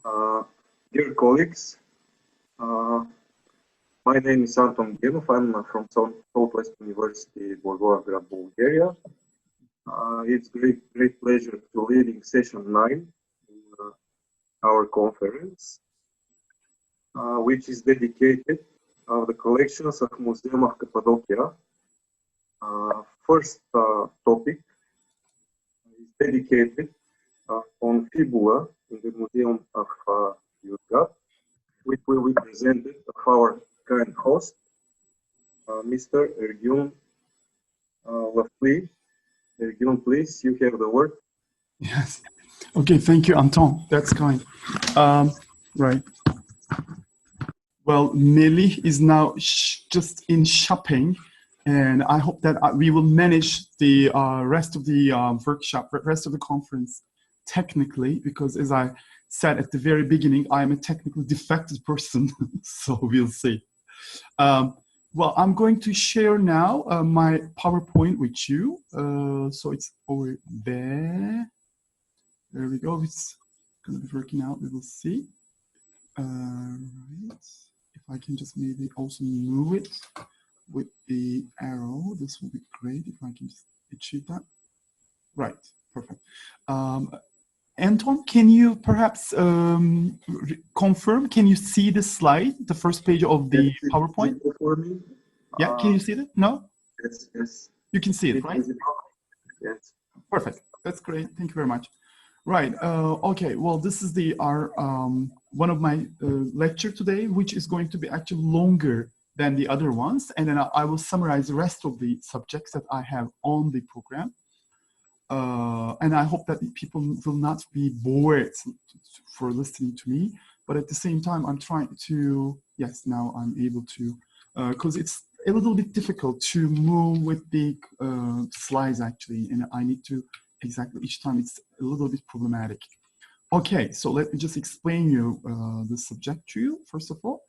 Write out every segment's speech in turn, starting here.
Uh, Dear colleagues, my name is Anton Genov. I'm from Southwest University, Volgograd, Bulgaria. It's great pleasure to leading session 9 in our conference, which is dedicated to the collections of Museum of Cappadocia. First topic is dedicated on Fibulae in the Museum of Yozgat, which will be presented of our kind host, Mr. Ergün Laflı. Ergün, please, you have the word. Yes. Okay, thank you, Anton. That's kind. Right. Well, Melih is now just in shopping, and I hope that we will manage the rest of the workshop, rest of the conference technically, because as I said at the very beginning, I am a technically defective person, so we'll see. Well, I'm going to share now my PowerPoint with you. So it's over there. There we go. It's going to be working out. We will see. Right. If I can just maybe also move it with the arrow, this will be great. If I can just achieve that. Right. Perfect. Anton, can you perhaps confirm? Can you see the slide, the first page of the PowerPoint? For me. Yeah, can you see it? No? Yes. You can see it, right? Yes. Perfect. That's great. Thank you very much. Right. Okay. Well, this is our one of my lecture today, which is going to be actually longer than the other ones, and then I will summarize the rest of the subjects that I have on the program. And I hope that people will not be bored for listening to me, but at the same time, I'm trying to, yes, now I'm able to, because it's a little bit difficult to move with the slides actually, and I need to exactly each time it's a little bit problematic. Okay, so let me just explain you the subject to you, first of all.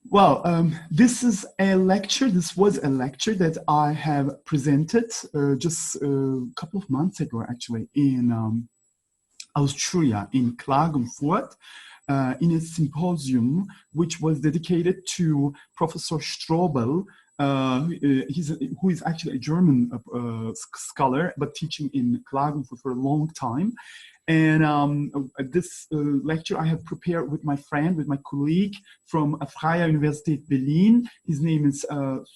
Well, this is a lecture. This was a lecture that I have presented just a couple of months ago, actually, in Austria, in Klagenfurt, in a symposium which was dedicated to Professor Strobel, who is actually a German scholar, but teaching in Klagenfurt for a long time. And this lecture I have prepared with my friend, with my colleague from Freie Universität Berlin. His name is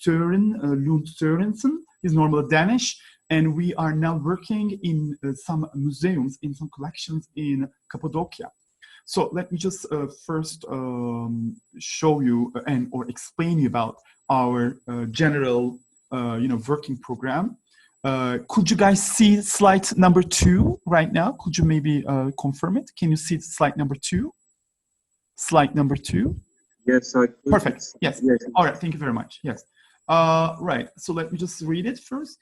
Søren, Lund Sørensen. He's normally Danish. And we are now working in some museums, in some collections in Cappadocia. So let me just first show you or explain you about our general working program. Could you guys see slide number 2 right now? Could you maybe confirm it? Can you see slide number 2? Slide number 2? Yes, perfect. Yes. All right. Thank you very much. Yes. Right. So let me just read it first.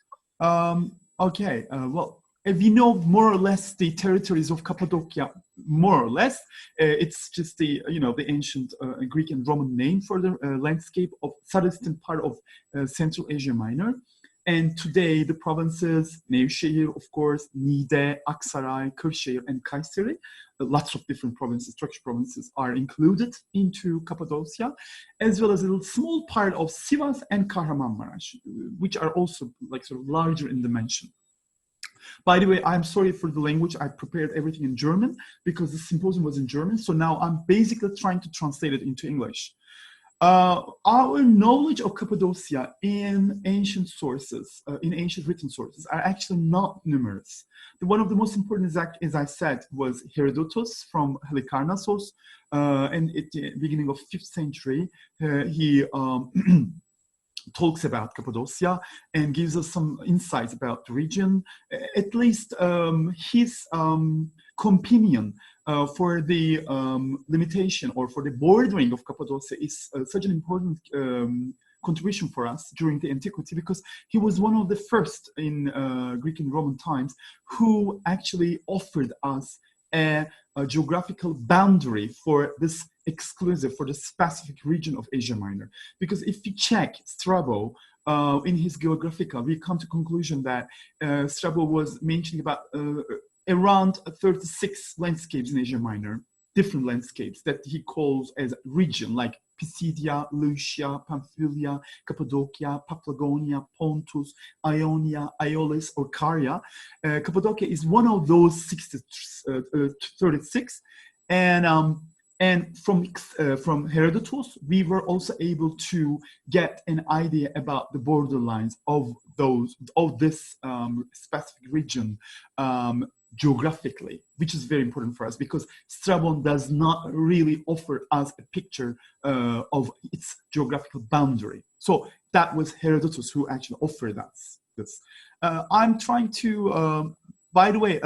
Okay. Well, if you know more or less the territories of Cappadocia, more or less, it's just the the ancient Greek and Roman name for the landscape of southeastern part of Central Asia Minor. And today, the provinces, Nevşehir, of course, Niğde, Aksaray, Kırşehir, and Kayseri, lots of different provinces, Turkish provinces, are included into Cappadocia, as well as a small part of Sivas and Kahramanmaraş, which are also like sort of larger in dimension. By the way, I'm sorry for the language. I prepared everything in German because the symposium was in German. So now I'm basically trying to translate it into English. Our knowledge of Cappadocia in ancient sources, in ancient written sources, are actually not numerous. One of the most important, as I said, was Herodotus from Halikarnassos, and at the beginning of 5th century, he talks about Cappadocia and gives us some insights about the region. At least his companion for the limitation or for the bordering of Cappadocia is such an important contribution for us during the antiquity, because he was one of the first in Greek and Roman times who actually offered us a geographical boundary for this exclusive, for the specific region of Asia Minor. Because if you check Strabo in his Geographica, we come to conclusion that Strabo was mentioning about around 36 landscapes in Asia Minor. different landscapes that he calls as region, like Pisidia, Lycia, Pamphylia, Cappadocia, Paphlagonia, Pontus, Ionia, Aeolis, or Caria. Cappadocia is one of those 36, and from Herodotus, we were also able to get an idea about the borderlines of this specific region geographically, which is very important for us because Strabon does not really offer us a picture of its geographical boundary. So that was Herodotus who actually offered us this. I'm trying to. By the way,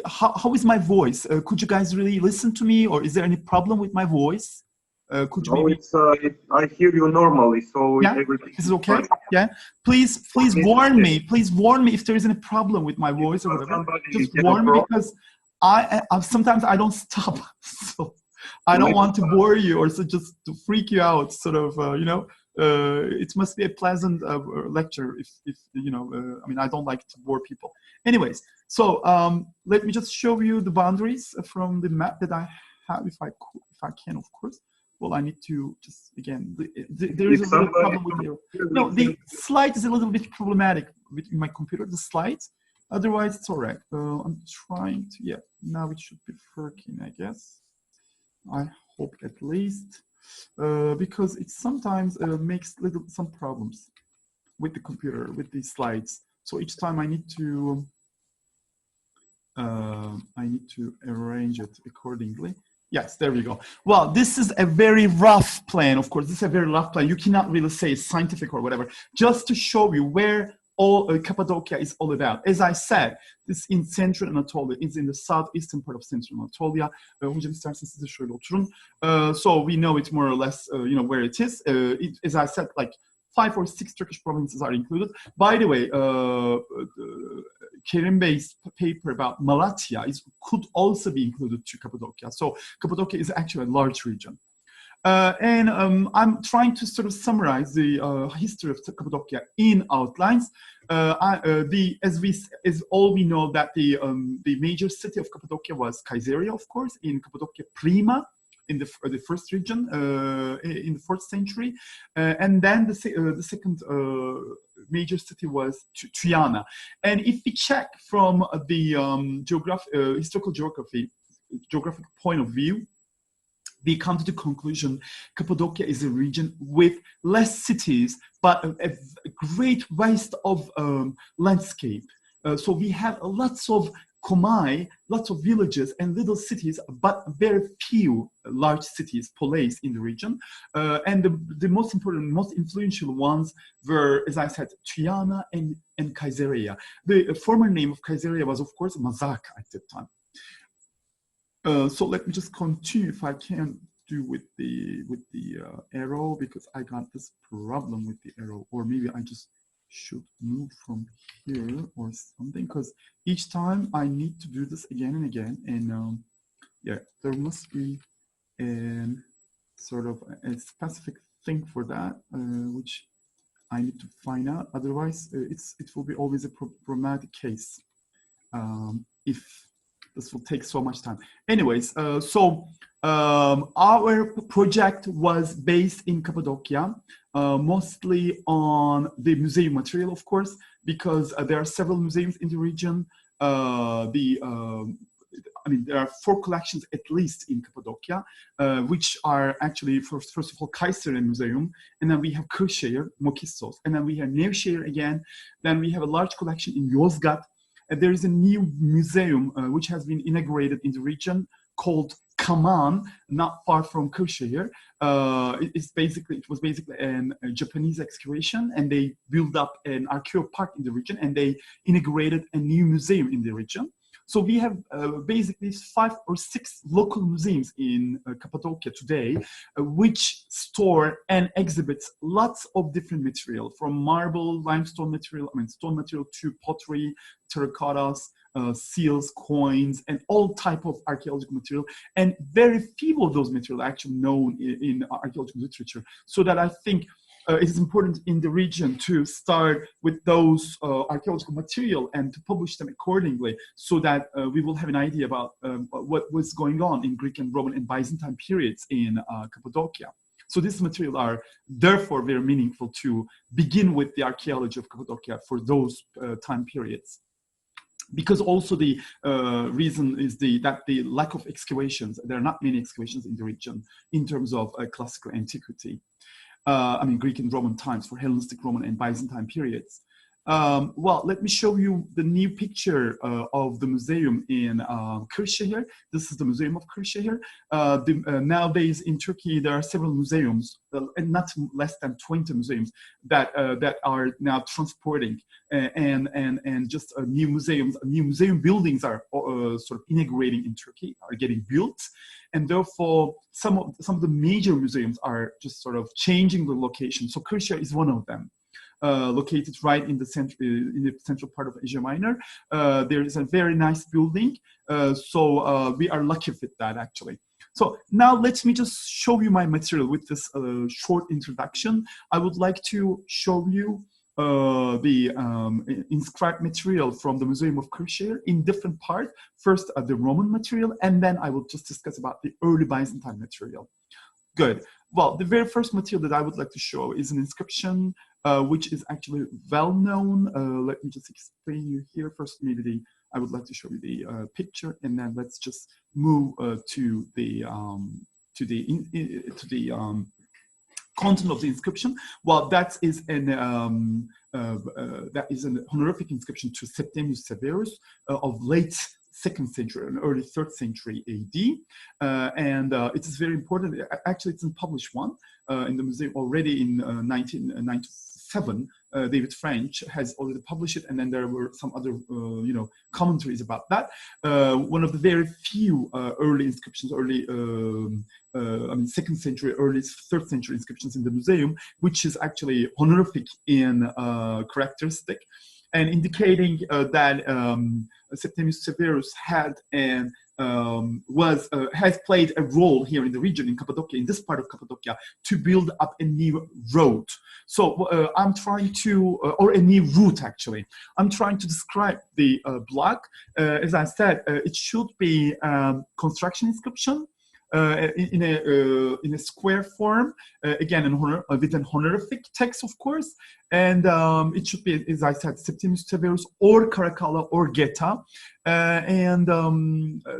how is my voice? Could you guys really listen to me, or is there any problem with my voice? Could you maybe... I hear you normally, so yeah? Everything is okay. Fine. Yeah, please warn me. Please warn me if there is any problem with my voice or whatever. Just warn me because I sometimes I don't stop, so I don't want to bore you or so just to freak you out. Sort of, you know. It must be a pleasant lecture if you know, I mean, I don't like to bore people. Anyways, so let me just show you the boundaries from the map that I have, if I can, of course. Well, I need to just, again, there is a little problem with the slide is a little bit problematic with my computer, the slides. Otherwise, it's all right. I'm trying to, yeah, now it should be working, I guess. I hope at least. Because it sometimes makes some problems with the computer, with these slides. So each time I need to arrange it accordingly. Yes, there we go. Well, this is a very rough plan, of course. This is a very rough plan. You cannot really say it's scientific or whatever, just to show you where all Cappadocia is all about. As I said, this in central Anatolia. It's in the southeastern part of central Anatolia. Hocam isterseniz siz de şöyle oturun. So we know it more or less, you know, where it is. As I said, like 5 or 6 Turkish provinces are included. By the way, Kerim Bey's paper about Malatya could also be included to Cappadocia. So Cappadocia is actually a large region. I'm trying to sort of summarize the history of Cappadocia in outlines. As all we know that the major city of Cappadocia was Caesarea, of course, in Cappadocia Prima, in the first region in the 4th century, and then the second major city was Triana. And if we check from the historical geographic point of view, we come to the conclusion Cappadocia is a region with less cities, but a great waste of landscape. So we have lots of komai, lots of villages and little cities, but very few large cities, poleis in the region. And the most important, most influential ones were, as I said, Triana and Caesarea. The former name of Caesarea was, of course, Mazaka at that time. So let me just continue if I can do with the arrow, because I got this problem with the arrow, or maybe I just should move from here or something, because each time I need to do this again and again, and yeah, there must be a sort of a specific thing for that, which I need to find out. Otherwise, it will be always a problematic case if this will take so much time. Anyways, our project was based in Cappadocia, mostly on the museum material, of course, because there are several museums in the region. I mean, there are 4 collections at least in Cappadocia, which are actually, first of all, Kayseri Museum, and then we have Kırşehir, Mokissos, and then we have Nevşehir again. Then we have a large collection in Yozgat. There is a new museum which has been inaugurated in the region called Kaman, not far from Kırşehir. It was basically a Japanese excavation, and they built up an archaeo park in the region, and they integrated a new museum in the region. So we have basically 5 or 6 local museums in Cappadocia today, which store and exhibits lots of different material, from marble, limestone material, stone material, to pottery, terracottas, seals, coins, and all type of archaeological material. And very few of those material are actually known in archaeological literature. So that I think it is important in the region to start with those archaeological material and to publish them accordingly, so that we will have an idea about what was going on in Greek and Roman and Byzantine periods in Cappadocia. So these material are therefore very meaningful to begin with the archaeology of Cappadocia for those time periods. Because also the reason is that the lack of excavations, there are not many excavations in the region in terms of classical antiquity. I mean, Greek and Roman times, for Hellenistic, Roman, and Byzantine periods. Well, let me show you the new picture of the museum in Kırşehir. This is the Museum of Kırşehir. Nowadays in Turkey, there are several museums, and not less than 20 museums that are now transporting, and just new museums, new museum buildings are sort of inaugurating in Turkey, are getting built, and therefore some of the major museums are just sort of changing the location. So Kırşehir is one of them. Located right in the central part of Asia Minor. There is a very nice building, so we are lucky with that actually. So now let me just show you my material with this short introduction. I would like to show you the inscribed material from the Museum of Kırşehir in different parts. First the Roman material, and then I will just discuss about the early Byzantine material. Good. Well, the very first material that I would like to show is an inscription which is actually well known. Let me just explain you here. First, maybe I would like to show you the picture, and then let's just move to the content of the inscription. Well, that is an honorific inscription to Septimius Severus of late 2nd century and early 3rd century AD, and it is very important. Actually, it's a published one in the museum already in 1997. David French has already published it, and then there were some other commentaries about that. One of the very few early inscriptions, I mean 2nd century, early 3rd century inscriptions in the museum, which is actually honorific in characteristic, and indicating that Septimius Severus had and has played a role here in the region, in Cappadocia, in this part of Cappadocia, to build up a new road. So I'm trying to, or a new route actually. I'm trying to describe the block. As I said, it should be construction inscription. In a square form, again with an honorific text, of course, and it should be, as I said, Septimius Severus or Caracalla or Geta, and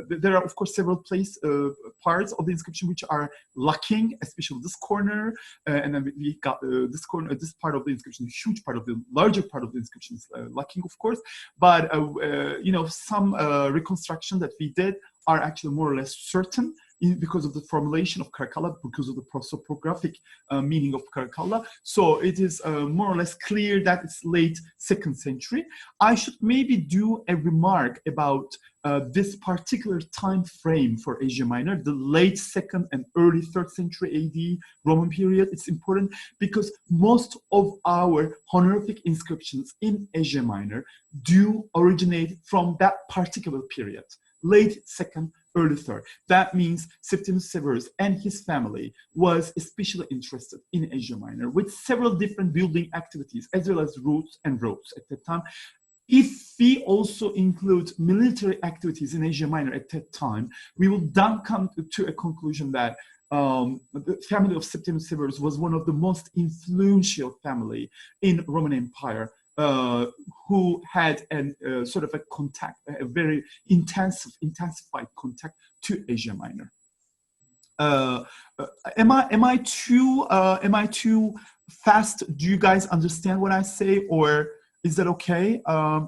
there are of course several parts of the inscription which are lacking, especially this corner, and then we got this corner, this part of the inscription, a huge part of the larger part of the inscription is lacking, of course, but some reconstruction that we did are actually more or less certain, because of the formulation of Caracalla, because of the prosopographic meaning of Caracalla. So it is more or less clear that it's late 2nd century. I should maybe do a remark about this particular time frame for Asia Minor, the late 2nd and early 3rd century AD Roman period. It's important because most of our honorific inscriptions in Asia Minor do originate from that particular period, late 2nd, early 3rd. That means Septimius Severus and his family was especially interested in Asia Minor with several different building activities as well as routes and roads at that time. If we also include military activities in Asia Minor at that time, we will then come to a conclusion that the family of Septimius Severus was one of the most influential family in Roman Empire, who had a sort of a contact, a very intensified contact to Asia Minor. Am I too fast? Do you guys understand what I say, or is that okay?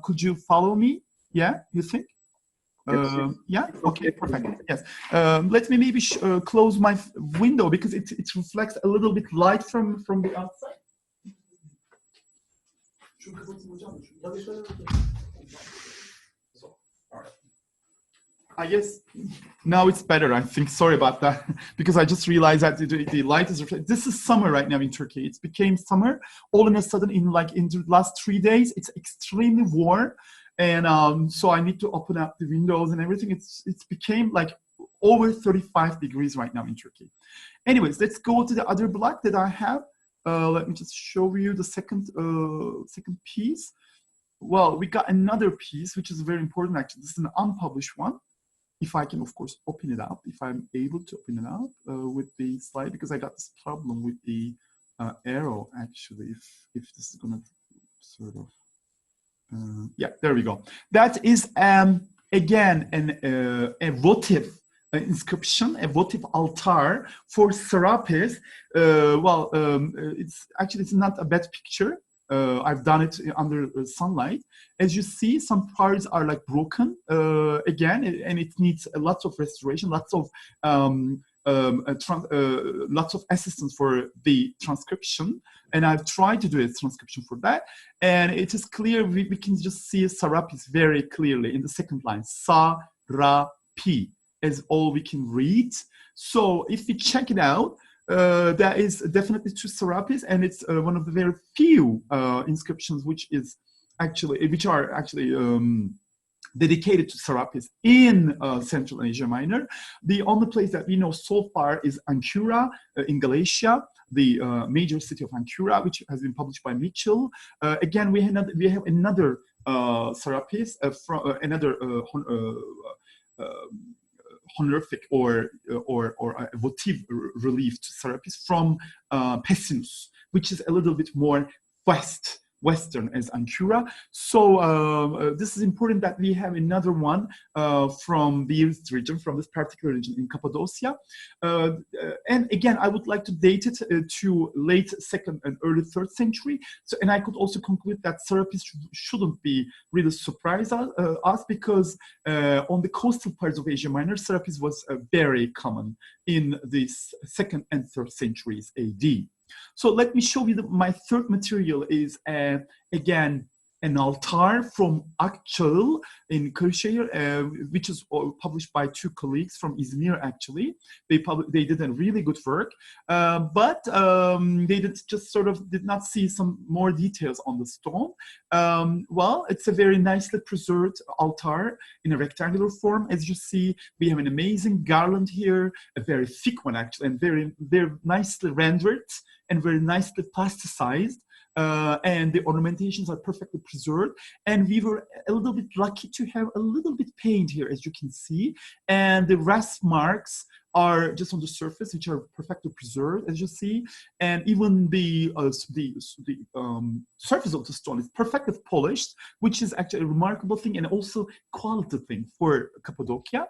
Could you follow me? Yeah, you think? Yeah. Okay. Perfect. Yes. Let me maybe close my window because it reflects a little bit light from the outside. I guess now it's better, I think. Sorry about that, because I just realized that the light is reflected. This is summer right now in Turkey. It became summer all of a sudden in the last 3 days. It's extremely warm, and so I need to open up the windows and everything. It's became like over 35 degrees right now in Turkey. Anyways, let's go to the other block that I have. let me just show you the second piece. Well, we got another piece, which is very important, actually. This is an unpublished one. If I can, of course, open it up, if I'm able to open it up with the slide, because I got this problem with the arrow, actually, if this is going to sort of, yeah, there we go. That is, again, a votive inscription, a votive altar for Serapis. It's not a bad picture. I've done it under sunlight. As you see, some parts are like broken again, and it needs lots of restoration, lots of assistance for the transcription. And I've tried to do a transcription for that. And it is clear, we can just see Serapis very clearly in the second line, Sa-ra-pi, is all we can read. So if we check it out, that is definitely to Serapis, and it's one of the very few inscriptions which are actually dedicated to Serapis in Central Asia Minor. The only place that we know so far is Ankura in Galatia, the major city of Ankura, which has been published by Mitchell. Again, we have another Serapis from another honorific or a votive relief to Serapis from Pessinus, which is a little bit more western as Ankura. So this is important that we have another one from this region, from this particular region in Cappadocia. And again, I would like to date it to late 2nd and early 3rd century. So, and I could also conclude that Serapis shouldn't be really surprise us because on the coastal parts of Asia Minor, Serapis was very common in the 2nd and 3rd centuries AD. So let me show you my third material is, again, an altar from Akçağıl in Kırşehir, which is published by two colleagues from Izmir, actually. They did a really good work, but they did not see some more details on the stone. Well, it's a very nicely preserved altar in a rectangular form. As you see, we have an amazing garland here, a very thick one, actually, and very, very nicely rendered and very nicely plasticized. And the ornamentations are perfectly preserved, and we were a little bit lucky to have a little bit paint here, as you can see, and the rasp marks are just on the surface, which are perfectly preserved, as you see, and even the surface of the stone is perfectly polished, which is actually a remarkable thing and also quality thing for Cappadocia.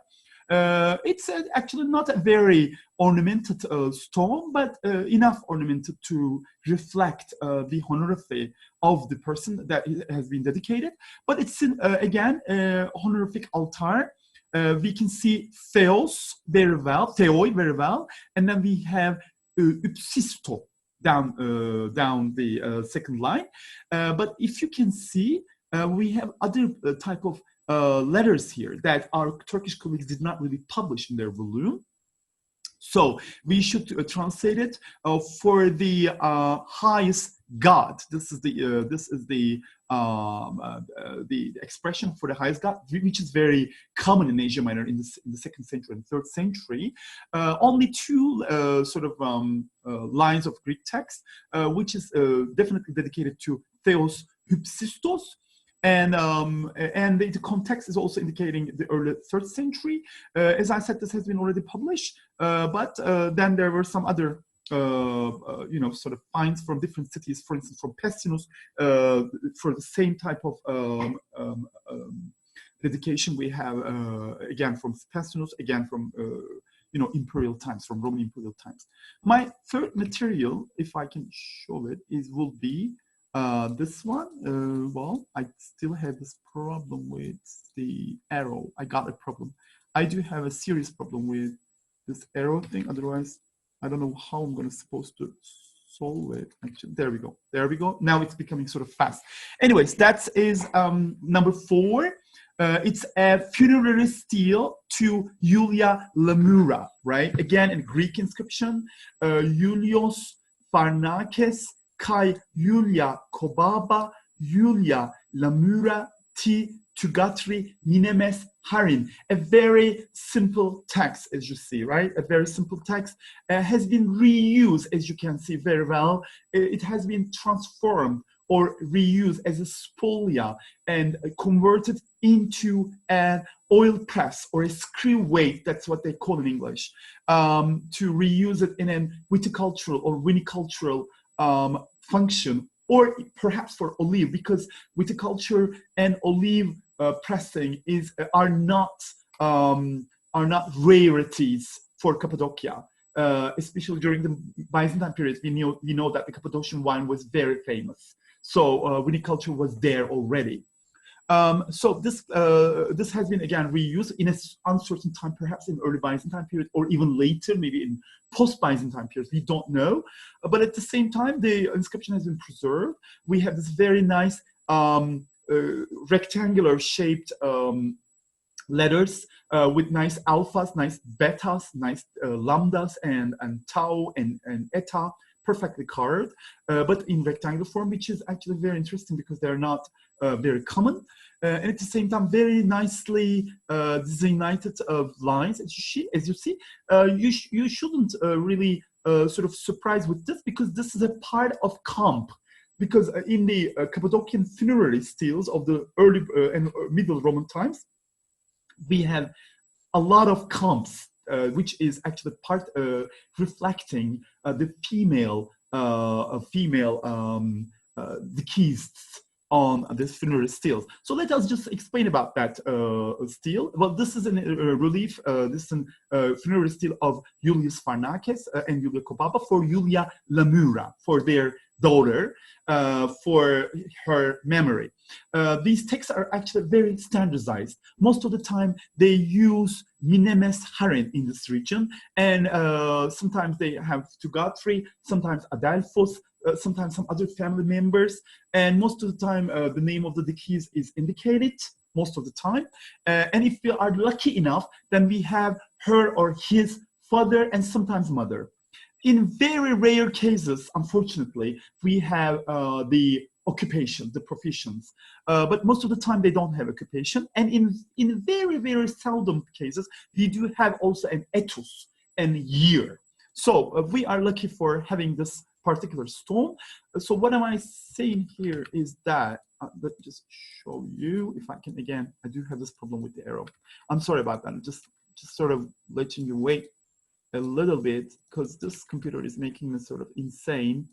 It's actually not a very ornamented stone, but enough ornamented to reflect the honorific of the person that has been dedicated. But it's again a honorific altar. We can see Theoi very well, and then we have Upsisto down the second line. But if you can see, we have other type of letters here that our Turkish colleagues did not really publish in their volume. So we should translate it for the highest God. This is the expression for the highest God, which is very common in Asia Minor in the 2nd century and 3rd century. Only two lines of Greek text, which is definitely dedicated to Theos Hypsistos. And the context is also indicating the early 3rd century. As I said, this has been already published, but then there were some other, sort of finds from different cities, for instance, from Pessinus, for the same type of dedication we have, again, from Pessinus, again, from, imperial times, from Roman imperial times. My third material, if I can show it, will be this one. Well, I still have this problem with the arrow. I got a problem. I do have a serious problem with this arrow thing. Otherwise, I don't know how I'm supposed to solve it. Actually, there we go. There we go. Now it's becoming sort of fast. Anyways, that is number 4. It's a funerary stele to Julia Lamura, right? Again, in Greek inscription, Julios Pharnakes Kai Julia Kobaba Julia Lamura ti tugatri minemes harin. A very simple text, as you see, right? A very simple text has been reused, as you can see very well. It has been transformed or reused as a spolia and converted into an oil press or a screw weight, that's what they call in English, to reuse it in a viticultural or vinicultural function, or perhaps for olive, because viticulture and olive pressing are not rarities for Cappadocia. Especially during the Byzantine period, we know that the Cappadocian wine was very famous. So viniculture was there already. So this has been again reused in an uncertain time, perhaps in early Byzantine period, or even later, maybe in post-Byzantine period. We don't know. But at the same time, the inscription has been preserved. We have this very nice rectangular shaped letters with nice alphas, nice betas, nice lambdas, and tau and eta, perfectly carved, but in rectangular form, which is actually very interesting because they're not very common. And at the same time, very nicely designated lines. As you see, you shouldn't really sort of surprise with this, because this is a part of camp. Because in the Cappadocian funerary steles of the early and middle Roman times, we have a lot of camps, which is actually part reflecting the female deceased on this funerary stele. So let us just explain about that stele. Well, this is a relief. This is a funerary stele of Julius Farnakes and Julia Kobaba for Julia Lamura, for their daughter, for her memory. These texts are actually very standardized. Most of the time they use Minemes Harin in this region, and sometimes they have Tugatri, sometimes Adelphos, sometimes some other family members, and most of the time the name of the deceased is indicated, most of the time. And if we are lucky enough, then we have her or his father and sometimes mother. In very rare cases, unfortunately, we have the occupation, the professions. But most of the time they don't have occupation. And in very, very seldom cases, we do have also an ethos and year. So we are lucky for having this particular stone. So what am I saying here is that, let me just show you if I can, again, I do have this problem with the arrow. I'm sorry about that. I'm just sort of letting you wait a little bit, because this computer is making me sort of insane.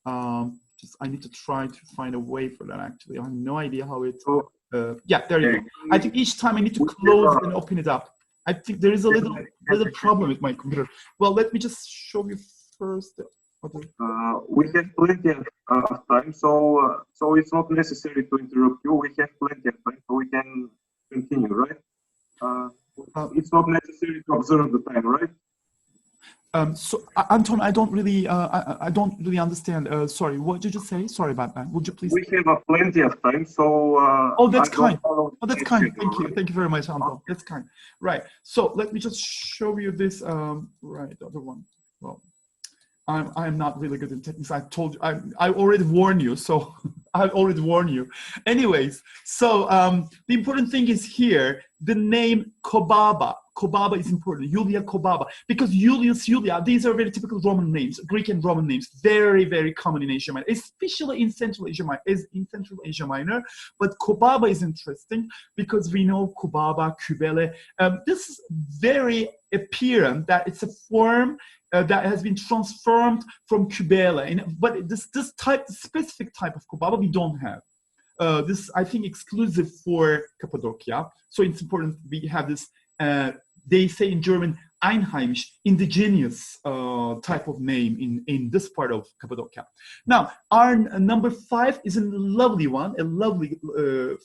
I need to try to find a way for that, actually. I have no idea how it, yeah, there you go. I think each time I need to close and open it up. I think there is a little problem with my computer. Well, let me just show you first. We have plenty of time, so it's not necessary to interrupt you. We have plenty of time, so we can continue, right? It's not necessary to observe the time, right? So Anton, I don't really understand. Sorry, what did you say? Sorry about that. Would you please? We have plenty of time, so. Oh, that's kind. Oh, that's kind. Thank you. Thank you very much, Anton. That's kind. Right. So let me just show you this. Right, the other one. Well, I'm not really good in techniques. I told you. I already warned you. So I already warned you. Anyways, so the important thing is here the name Kobaba. Kobaba is important, Julia Kobaba, because Julius, Julia, these are very typical Roman names, Greek and Roman names, very, very common in Asia Minor, especially in Central Asia Minor, but Kobaba is interesting because we know Kobaba, Kubele. This is very apparent that it's a form that has been transformed from Kubele, but this specific type of Kobaba we don't have. This is, I think, exclusive for Cappadocia, so it's important we have this they say in German, Einheimisch, indigenous type of name in this part of Cappadocia. Now, our number 5 is a lovely one, a lovely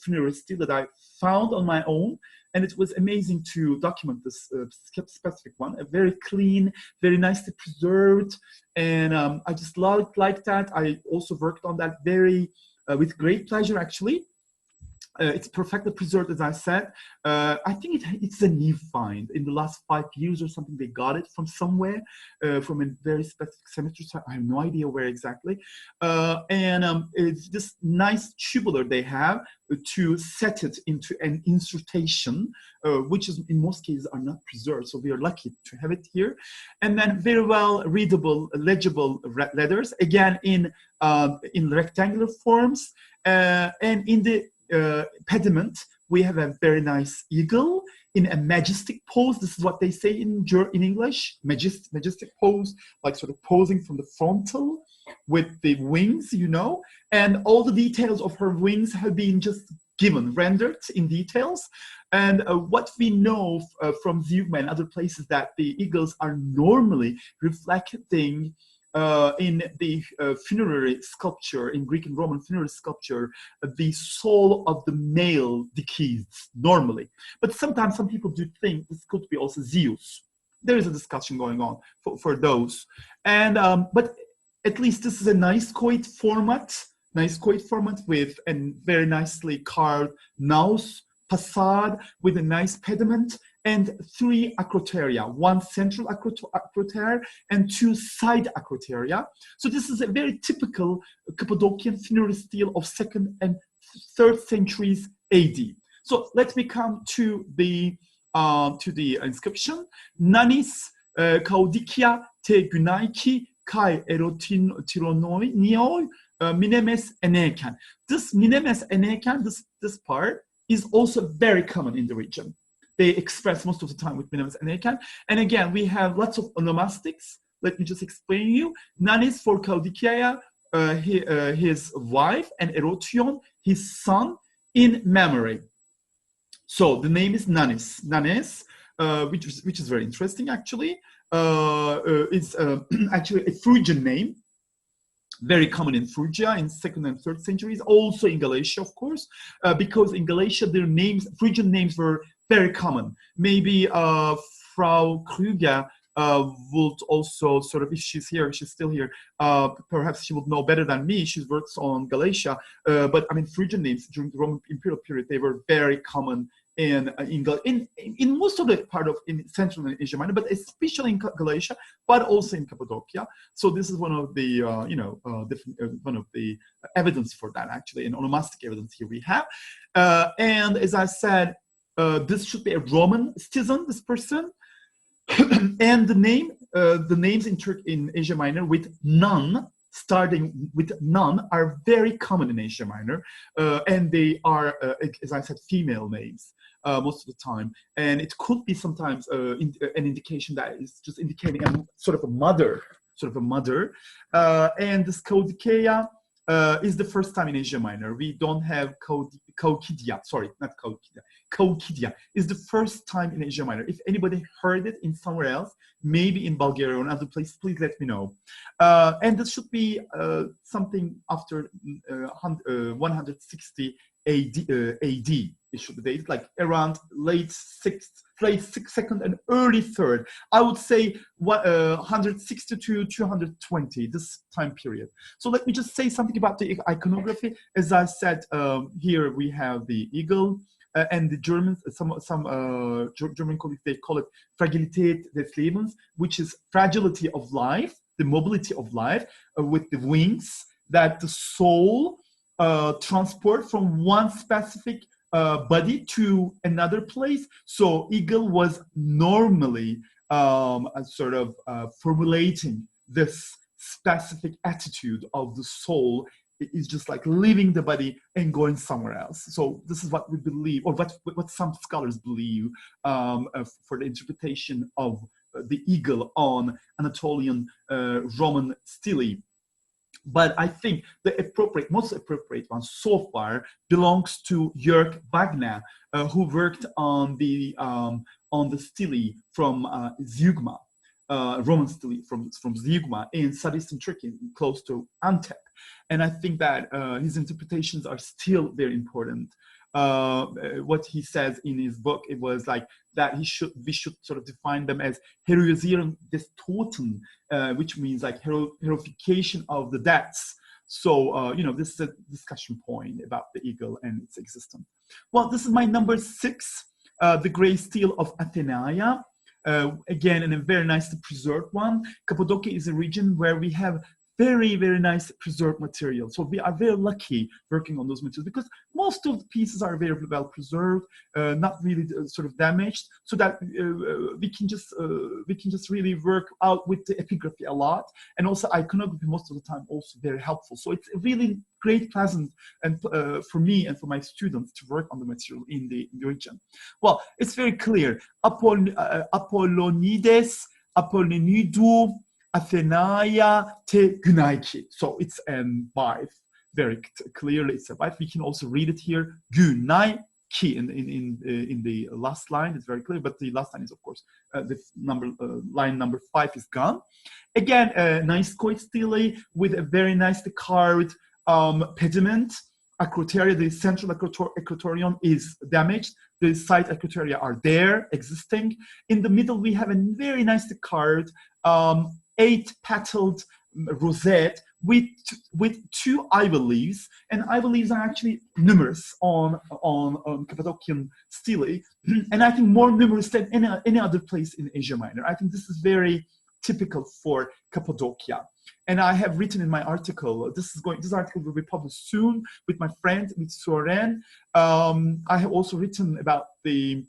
funerary stele that I found on my own, and it was amazing to document this specific one. A very clean, very nicely preserved, and I just like that. I also worked on that very with great pleasure, actually. It's perfectly preserved, as I said. I think it's a new find. In the last 5 years or something, they got it from somewhere, from a very specific cemetery site. I have no idea where exactly. It's this nice tubular they have to set it into an insertion, which is in most cases are not preserved. So we are lucky to have it here. And then very well readable, legible letters, again in rectangular forms, and in the pediment, we have a very nice eagle in a majestic pose. This is what they say in English, majestic pose, like sort of posing from the frontal with the wings, you know, and all the details of her wings have been just rendered in details. And what we know from Zeugma and other places, that the eagles are normally reflecting in the funerary sculpture, in Greek and Roman funerary sculpture, the soul of the male deceased normally. But sometimes some people do think this could be also Zeus. There is a discussion going on for those. And but at least this is a nice coit format with a very nicely carved naos facade with a nice pediment and 3 acroteria, 1 central acrotere and 2 side acroteria. So this is a very typical Cappadocian funerary style of 2nd and 3rd centuries AD. So let me come to the inscription. Nanis Kaudikia te Gunaiki kai erotironoi nioi minemes eneken. This minemes eneken, this part, is also very common in the region. They express most of the time with minemes eneken. And again, we have lots of onomastics. Let me just explain you. Nanis for Kaudikia, his wife, and Erotion, his son, in memory. So the name is Nanis. Nanis, which is very interesting actually. It's actually a Phrygian name, very common in Phrygia in 2nd and 3rd centuries, also in Galatia, of course, because in Galatia their names, Phrygian names, were very common. Maybe Frau Krüger would also sort of, if she's here, she's still here, perhaps she would know better than me. She works on Galatia, but I mean, Phrygian names during the Roman imperial period, they were very common in most of the part of in Central and Asia Minor, but especially in Galatia, but also in Cappadocia. So this is one of the one of the evidence for that, actually, and onomastic evidence here we have. And as I said, this should be a Roman citizen, this person, and the names in Asia Minor with nun, starting with none, are very common in Asia Minor, and they are, as I said, female names most of the time. And it could be sometimes an indication that is just indicating a sort of a mother. And this Kaudikia is the first time in Asia Minor. We don't have Kaukidia, sorry, not Kaukidia. Kaukidia is the first time in Asia Minor. If anybody heard it in somewhere else, maybe in Bulgaria or another place, please let me know. And this should be something after 160 AD. It should be dated, like around late 2nd and early 3rd. I would say 160 to 220, this time period. So let me just say something about the iconography. As I said, here we have the eagle, and the Germans, some German colleagues, they call it Fragilität des Lebens, which is fragility of life, the mobility of life, with the wings that the soul transport from one specific body to another place. So eagle was normally sort of formulating this specific attitude of the soul. It is just like leaving the body and going somewhere else. So this is what we believe, or what some scholars believe, for the interpretation of the eagle on Anatolian Roman stelae. But I think the most appropriate one so far belongs to Jörg Wagner, who worked on the stelae from Zeugma, Roman stelae from Zeugma in southeastern Turkey, close to Antep. And I think that his interpretations are still very important. What he says in his book, it was like that we should sort of define them as Heroisierung des Toten, which means like heroification of the deaths. So, you know, this is a discussion point about the eagle and its existence. Well, this is my number 6, the gray stele of Athenaia. Again, and a very nicely preserved one. Cappadocia is a region where we have very, very nice preserved material. So we are very lucky working on those materials because most of the pieces are very well preserved, not really sort of damaged, so that we can just really work out with the epigraphy a lot, and also iconography most of the time also very helpful. So it's a really great pleasant and for me and for my students to work on the material in the region. Well, it's very clear. Apollonides, Apollonidou, Athenaia te Günaiki. So it's wife. Very clearly, it's a wife. We can also read it here. Günaiki in the last line. It's very clear, but the last line is, of course, the line number 5 is gone. Again, a nice coit stele with a very nicely carved pediment. Acroteria, the central acrotorion is damaged. The side acroteria are there, existing. In the middle, we have a very nicely carved 8-petaled rosette with 2 ivy leaves, and ivy leaves are actually numerous on Cappadocian stele, and I think more numerous than any other place in Asia Minor. I think this is very typical for Cappadocia. And I have written in my article, this article will be published soon with my friend, with Søren. I have also written about the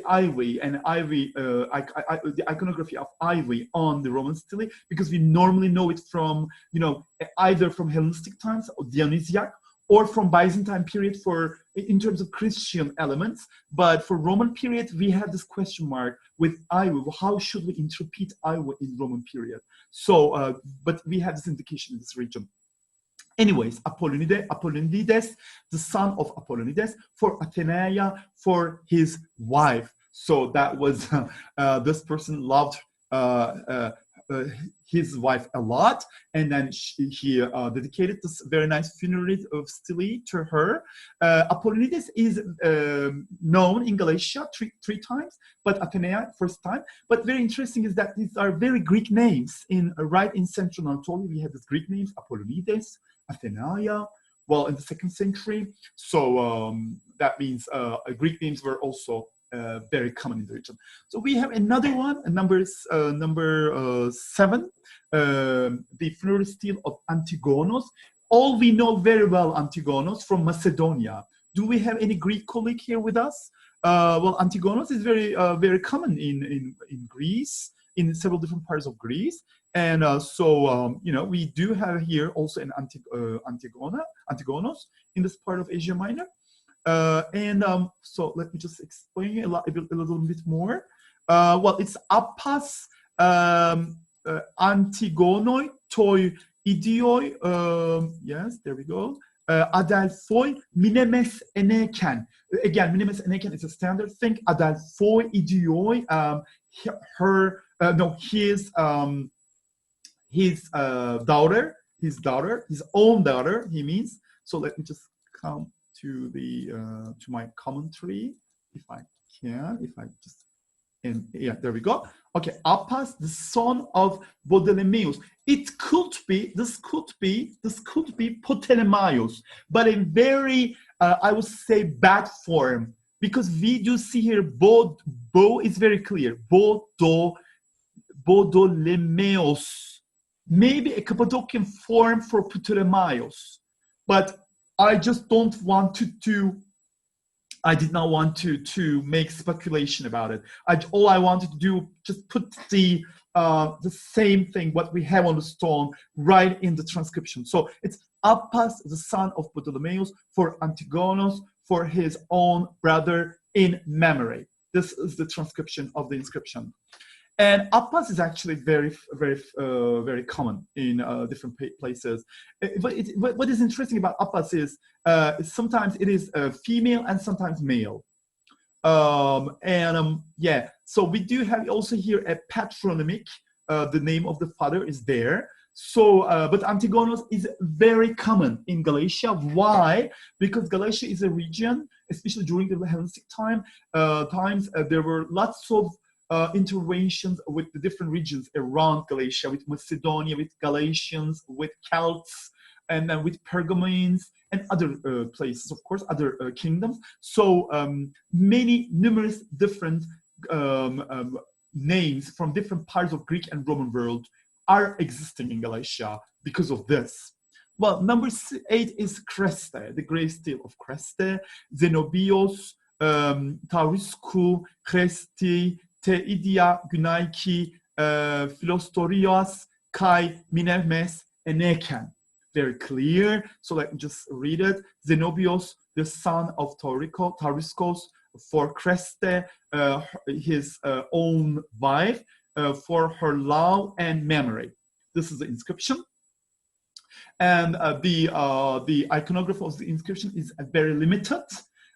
ivy and the iconography of ivy on the Roman stele, because we normally know it from, you know, either from Hellenistic times or Dionysiac, or from Byzantine period in terms of Christian elements. But for Roman period, we have this question mark with ivy. How should we interpret ivy in Roman period? So, but we have this indication in this region. Anyways, Apollonides, the son of Apollonides, for Athenaia, for his wife. So that was, this person loved his wife a lot, and then he dedicated this very nice funerary of stele to her. Apollonides is known in Galatia three times, but Athenaia first time. But very interesting is that these are very Greek names. Right in Central Anatolia, we have these Greek names: Apollonides, Athenaia. Well, in the 2nd century, so that means Greek names were also very common in the region. So we have another one, number 7, the funerary stele of Antigonos. All we know very well Antigonos from Macedonia. Do we have any Greek colleague here with us? Well, Antigonos is very common in Greece, in several different parts of Greece. And you know, we do have here also an Antigonos in this part of Asia Minor. So let me just explain a little bit more. Well, it's Appas Antigonoi toi idioi. Yes, there we go. Adelphoi minemes eneken. Again, minemes eneken is a standard thing. Adelphoi idioi. His daughter, his own daughter. He means. So let me just come to my commentary, if I just, and yeah, there we go. Okay, Appas, the son of Ptolemaios. This could be Ptolemaios, but in very, I would say, bad form, because we do see here Bo is very clear. Ptolemaios, maybe a Cappadocian form for Ptolemaios, but I just don't want I did not want to make speculation about it. All I wanted to do, just put the same thing, what we have on the stone, right in the transcription. So it's Appas, the son of Ptolemaios, for Antigonos, for his own brother, in memory. This is the transcription of the inscription. And Appas is actually very common in different places. What is interesting about Appas is sometimes it is female and sometimes male. Yeah, so we do have also here a patronymic. The name of the father is there. So, but Antigonos is very common in Galatia. Why? Because Galatia is a region, especially during the Hellenistic times, there were lots of interventions with the different regions around Galatia, with Macedonia, with Galatians, with Celts, and then with Pergamins and other places, of course, other kingdoms. So numerous different names from different parts of Greek and Roman world are existing in Galatia because of this. Well, number 8 is Creste, the grave stele of Creste, Zenobios, Tauriscu, Cresti, Teidia, Günaiki, Philostorios, Kai, Minermes, and Eken. Very clear. So let me just read it. Zenobios, the son of Tauriscos, for Creste, his own wife, for her love and memory. This is the inscription. And the iconography of the inscription is very limited,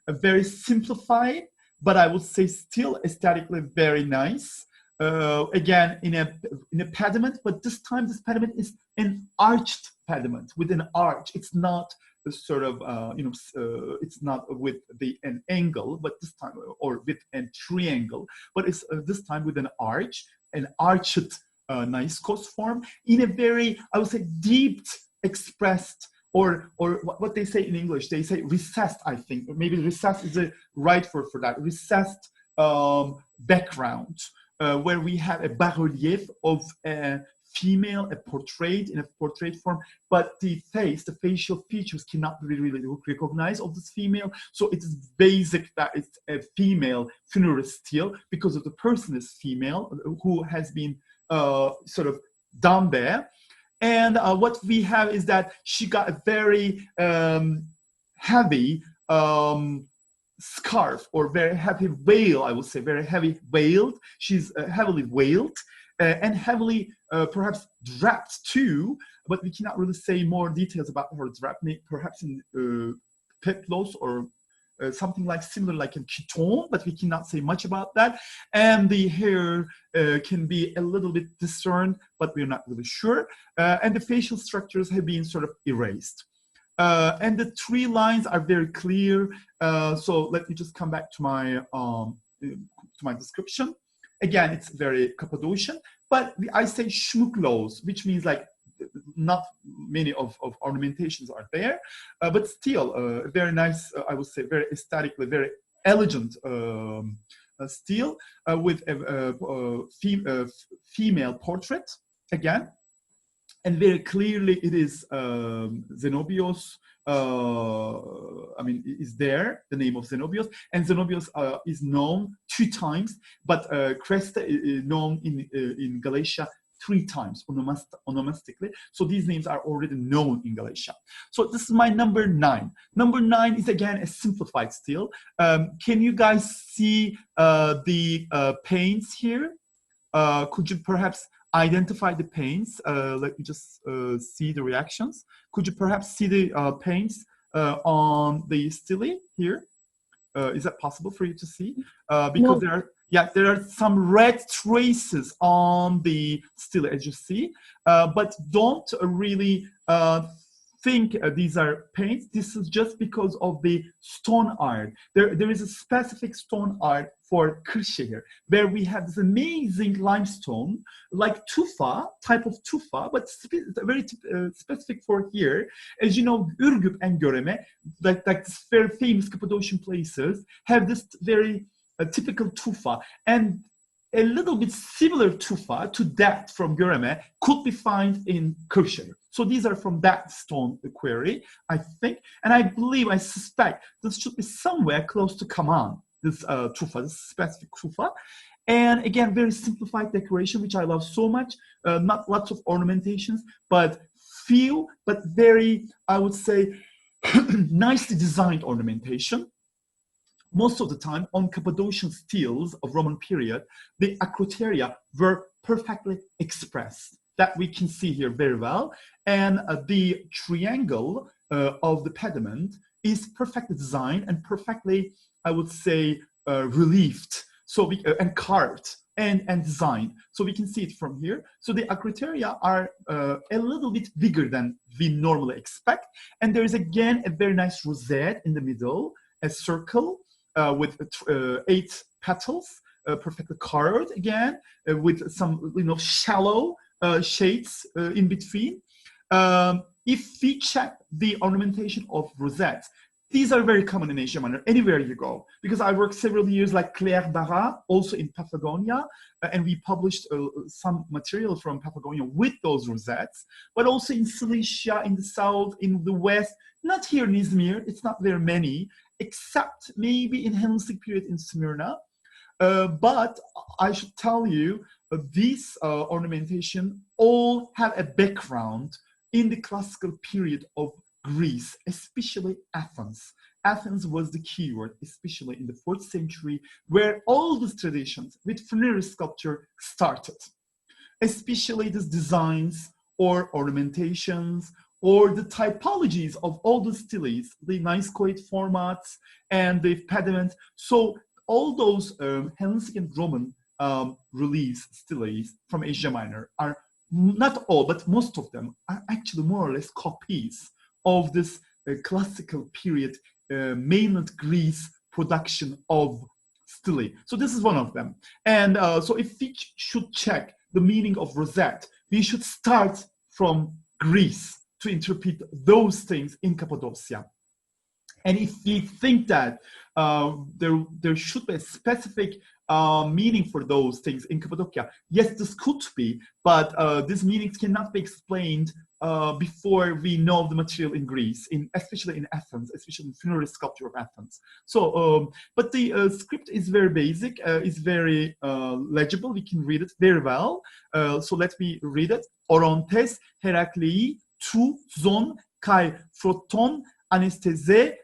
very simplified, but I would say still aesthetically very nice. Again, in a pediment, but this time this pediment is an arched pediment with an arch. It's not a sort of it's not with an angle, but this time, or with a triangle, but it's this time with an arch, an arched nice coast form in a very, I would say, deep expressed, or what they say in English, they say recessed, I think, or maybe recessed is the right word for that, recessed background, where we have a bas-relief of a female, a portrait in a portrait form, but the face, the facial features cannot be really recognized of this female. So it is basic that it's a female funerary stele because of the person is female who has been sort of done there. And what we have is that she got a very heavy scarf, or very heavy veil, I would say, very heavy veiled. She's heavily veiled and heavily perhaps draped too, but we cannot really say more details about her drap, perhaps in peplos or something like similar, like a chiton, but we cannot say much about that. And the hair can be a little bit discerned, but we're not really sure. And the facial structures have been sort of erased. And the 3 lines are very clear. So let me just come back to my description. Again, it's very Cappadocian, but I say schmucklos, which means like not many of ornamentations are there, but still very nice, I would say, very aesthetically, very elegant stele with a female portrait again. And very clearly it is Zenobios, I mean, is there, the name of Zenobios, and Zenobios is known 2 times, but Creste is known in Galatia 3 times onomastically. So these names are already known in Galatia. So this is my number 9. Number 9 is again a simplified stele. Can you guys see the paints here? Could you perhaps identify the paints? Let me just see the reactions. Could you perhaps see the paints on the stele here? Is that possible for you to see? Because no. There are some red traces on the stele, as you see, but don't really think these are paints. This is just because of the stone art. There is a specific stone art for Kırşehir, where we have this amazing limestone, like tufa, type of tufa, but very specific for here. As you know, Ürgüp and Göreme, like this very famous Cappadocian places, have this very typical tufa, and a little bit similar tufa to that from Göreme could be found in Kırşehir. So these are from that stone quarry, I think, and I believe, I suspect this should be somewhere close to Kaman, this tufa, this specific tufa. And again, very simplified decoration, which I love so much. Not lots of ornamentations, but few, but very, I would say, nicely designed ornamentation. Most of the time on Cappadocian steles of Roman period, the acroteria were perfectly expressed. That we can see here very well. And the triangle of the pediment is perfectly designed and perfectly, I would say, relieved, so and carved and designed. So we can see it from here. So the acroteria are a little bit bigger than we normally expect. And there is again a very nice rosette in the middle, a circle with 8 petals, perfectly carved again, with some shallow shades in between. if we check the ornamentation of rosettes, these are very common in Asia Minor, anywhere you go. Because I worked several years like Claire Barra, also in Patagonia, and we published some material from Patagonia with those rosettes, but also in Cilicia, in the south, in the west, not here in Izmir, it's not very many, except maybe in Hellenistic period in Smyrna. But I should tell you, these ornamentation all have a background in the classical period of Greece, especially Athens. Athens was the keyword, especially in the 4th century, where all these traditions with funerary sculpture started. Especially these designs or ornamentations or the typologies of all the steles, the nice coed formats and the pediments. So all those Hellenistic and Roman reliefs, steles from Asia Minor are not all, but most of them are actually more or less copies of this classical period mainland Greece production of stele. So this is one of them. And so if we should check the meaning of rosette, we should start from Greece to interpret those things in Cappadocia. And if we think that there should be a specific meaning for those things in Cappadocia, yes, this could be, but these meanings cannot be explained before we know the material in Greece, especially in Athens, especially in funerary sculpture of Athens. So, but the script is very basic, is very legible. We can read it very well. So let me read it. Orontes Heraklei tu zon kai froton anestese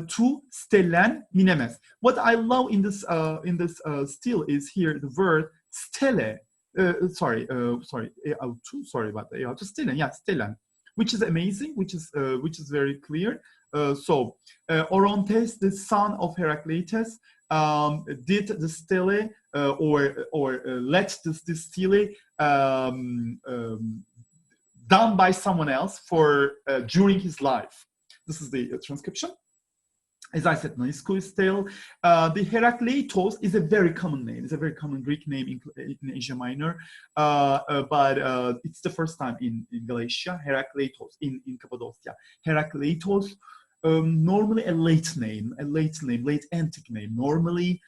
tu stelen minemes. What I love in this stele is here the word stele. Sorry about that. Just stelen, yeah, stelen, which is amazing, which is very clear. So Orontes, the son of Heraclitus, did the stele or let this stele done by someone else for during his life. This is the transcription. As I said, Naisco stele. The Herakleitos is a very common name. It's a very common Greek name in Asia Minor, but it's the first time in Galatia. Herakleitos in Cappadocia. Herakleitos, normally a late antique name. Normally,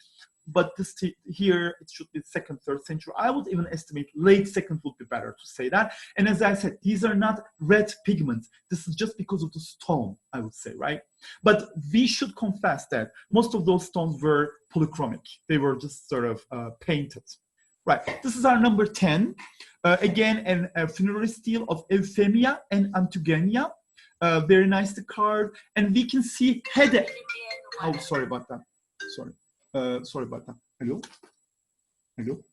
but this here it should be 2nd, 3rd century. I would even estimate late 2nd would be better to say that. And as I said, these are not red pigments. This is just because of the stone, I would say, right? But we should confess that most of those stones were polychromic. They were just sort of painted. Right, this is our number 10. Again, a funerary stele of Euphemia and Antigenia. Very nice the card. And we can see headache. Oh, sorry about that. Sorry about that. Alo? Alo?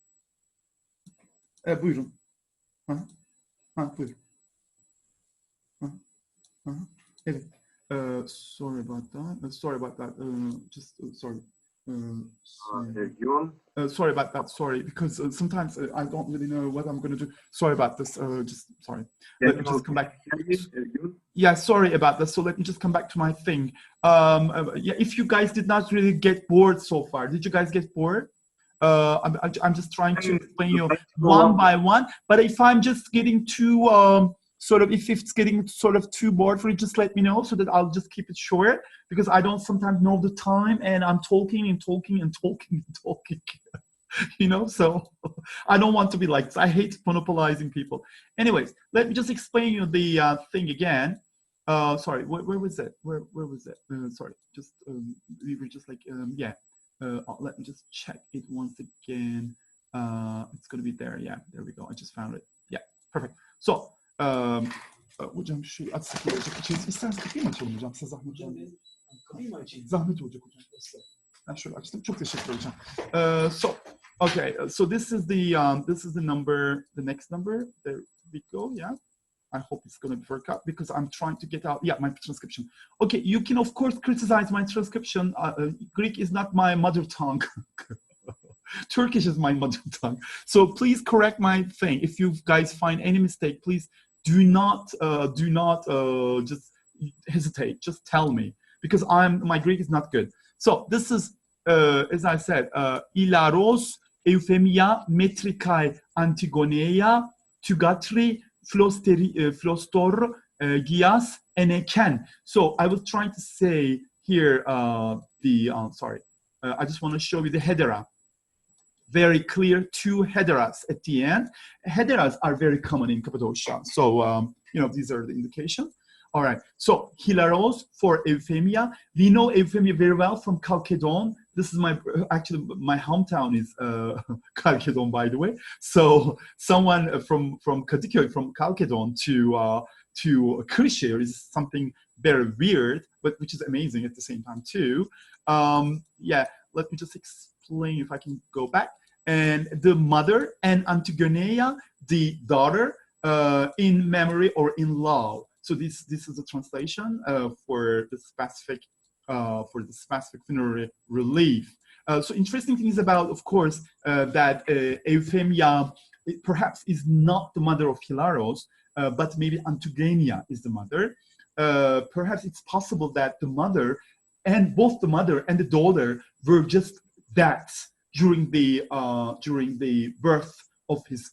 Buyurun. Buyurun. Evet. Sorry about that. Sorry about that. Sorry. Sorry about that. Sorry, because sometimes I don't really know what I'm going to do. Sorry about this. Just sorry. Let me just come back. Yeah, sorry about this. So let me just come back to my thing. Yeah, if you guys did not really get bored so far, did you guys get bored? I'm just trying to explain you one by one. But if I'm just getting too if it's getting sort of too bored for you, just let me know so that I'll just keep it short, because I don't sometimes know the time and I'm talking and talking and talking and talking. You know, so I don't want to be like this. I hate monopolizing people. Anyways, let me just explain you the thing again. Sorry, where was it? Where was it? Sorry, just we were just like yeah. Let me just check it once again. It's gonna be there. Yeah, there we go. I just found it. Yeah, perfect. So hocam şu açsak olacak içeriz. İsterseniz kapıyı mı açalım hocam? Size zahmet olacak. Kapıyı mı açayım? Zahmet olacak hocam. Ben şöyle açtım. Çok teşekkür ederim. So okay, so this is the number, the next number. There we go. Yeah. I hope it's going to work out because I'm trying to get out. Yeah, my transcription. Okay, you can of course criticize my transcription. Greek is not my mother tongue. Turkish is my mother tongue. So please correct my thing. If you guys find any mistake, please do not just hesitate. Just tell me, because my Greek is not good. So this is, as I said, Ilaros, Euphemia, Metrikai, Antigoneia, Tugatri, Flostor, Gias Eneken. So I was trying to say here I just want to show you the hedera. Very clear, two hederas at the end. Hederas are very common in Cappadocia. So, these are the indications. All right, so hilaros for Euphemia. We know Euphemia very well from Chalcedon. This is my hometown is Chalcedon, by the way. So someone from Kadıköy, from Chalcedon to Kırşehir is something very weird, but which is amazing at the same time too. Let me just explain if I can go back. And the mother, and Antigonea, the daughter, in memory or in love. So this is a translation for the specific funerary relief. So interesting thing is about, of course, that Euphemia perhaps is not the mother of Hilaros, but maybe Antigenia is the mother. Perhaps it's possible that the mother and both the mother and the daughter were just deaths during the birth of his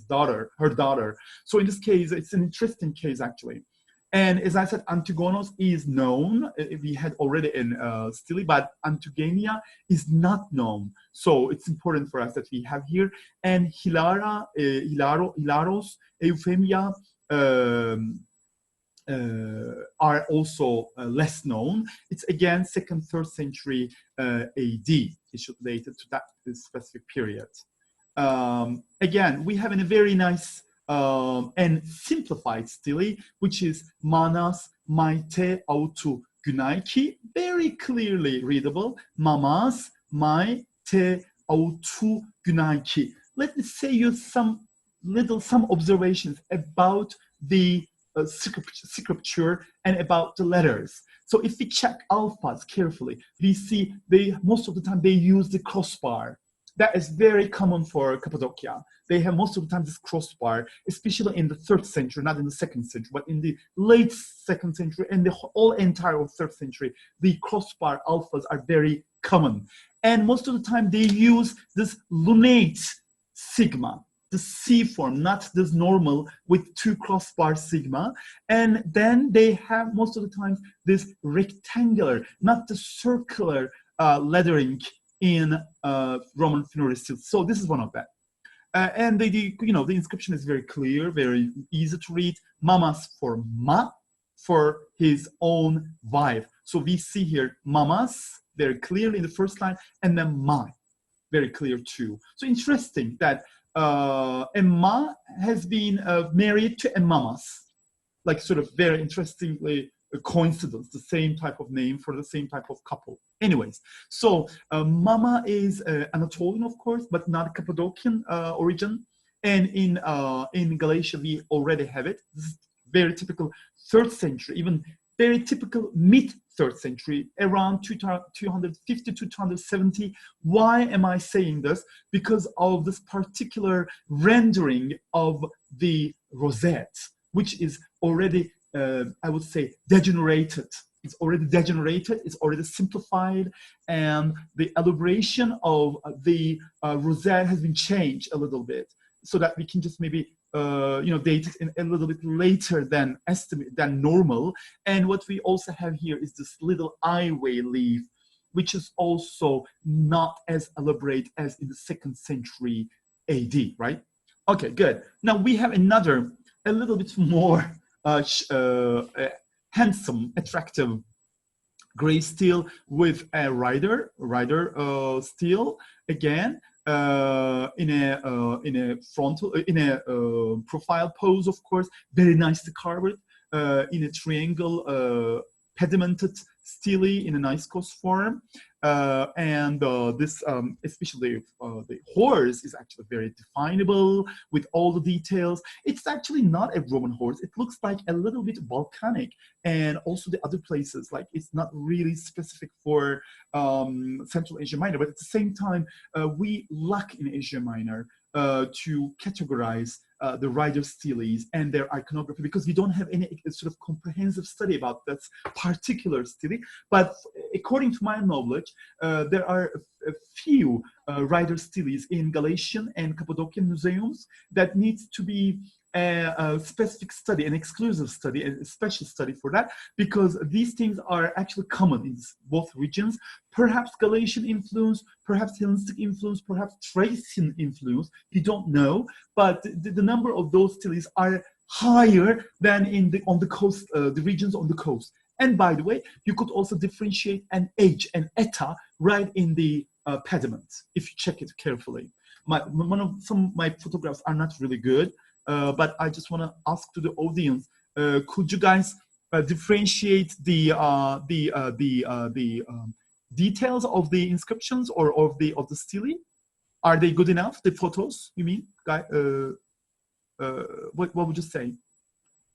daughter, her daughter. So in this case, it's an interesting case actually. And as I said, Antigonos is known. We had already in Stili, but Antigenia is not known. So it's important for us that we have here. And Hilaros, Euphemia are also less known. It's again 2nd, 3rd century AD. It's related to that specific period. Again, we have a very nice and simplified stele, which is Manas Maite Autu Günaiki, very clearly readable. Mamas Maite Autu Günaiki. Let me say you some observations about the scripture and about the letters. So if we check alphas carefully, we see most of the time they use the crossbar. That is very common for Cappadocia. They have most of the time this crossbar, especially in the 3rd century, not in the 2nd century, but in the late 2nd century and the whole entire 3rd century, the crossbar alphas are very common. And most of the time they use this lunate sigma, the C form, not this normal with 2 crossbar sigma. And then they have most of the time this rectangular, not the circular lettering in Roman funerary seals. So this is one of them. And the inscription is very clear, very easy to read. Mamas for ma, for his own wife. So we see here mamas very clearly in the first line, and then ma, very clear too. So interesting that Emma has been married to Emmamas, like sort of very interestingly a coincidence, the same type of name for the same type of couple. Anyways, so Mama is Anatolian, of course, but not Cappadocian origin. And in Galatia, we already have it. This is very typical 3rd century, even very typical mid-3rd century, around 250 to 270. Why am I saying this? Because of this particular rendering of the rosette, which is already I would say degenerated. It's already degenerated, it's already simplified, and the elaboration of the rosette has been changed a little bit so that we can just maybe date it in a little bit later than normal. And what we also have here is this little eyeway leaf, which is also not as elaborate as in the 2nd century AD, right? Okay, good. Now we have another, a little bit more handsome, attractive gray steel with a rider steel again in a frontal profile pose, of course, very nicely carved in a triangle pedimented stele in a nice coast form, and this especially the horse is actually very definable with all the details. It's actually not a Roman horse. It looks like a little bit volcanic, and also the other places, like it's not really specific for Central Asia Minor, but at the same time we lack in Asia Minor to categorize the rider steles and their iconography, because we don't have any sort of comprehensive study about that particular stele. But according to my knowledge, there are a few writer stelae in Galatian and Cappadocian museums that needs to be a specific study, an exclusive study, a special study for that, because these things are actually common in both regions. Perhaps Galatian influence, perhaps Hellenistic influence, perhaps Thracian influence, we don't know, but the number of those stelae are higher than on the coast, the regions on the coast. And by the way, you could also differentiate an age, an eta, right in the pediment, if you check it carefully. Some of my photographs are not really good, but I just want to ask to the audience, could you guys differentiate the details of the inscriptions or of the stelae? Are they good enough? The photos, you mean? What would you say?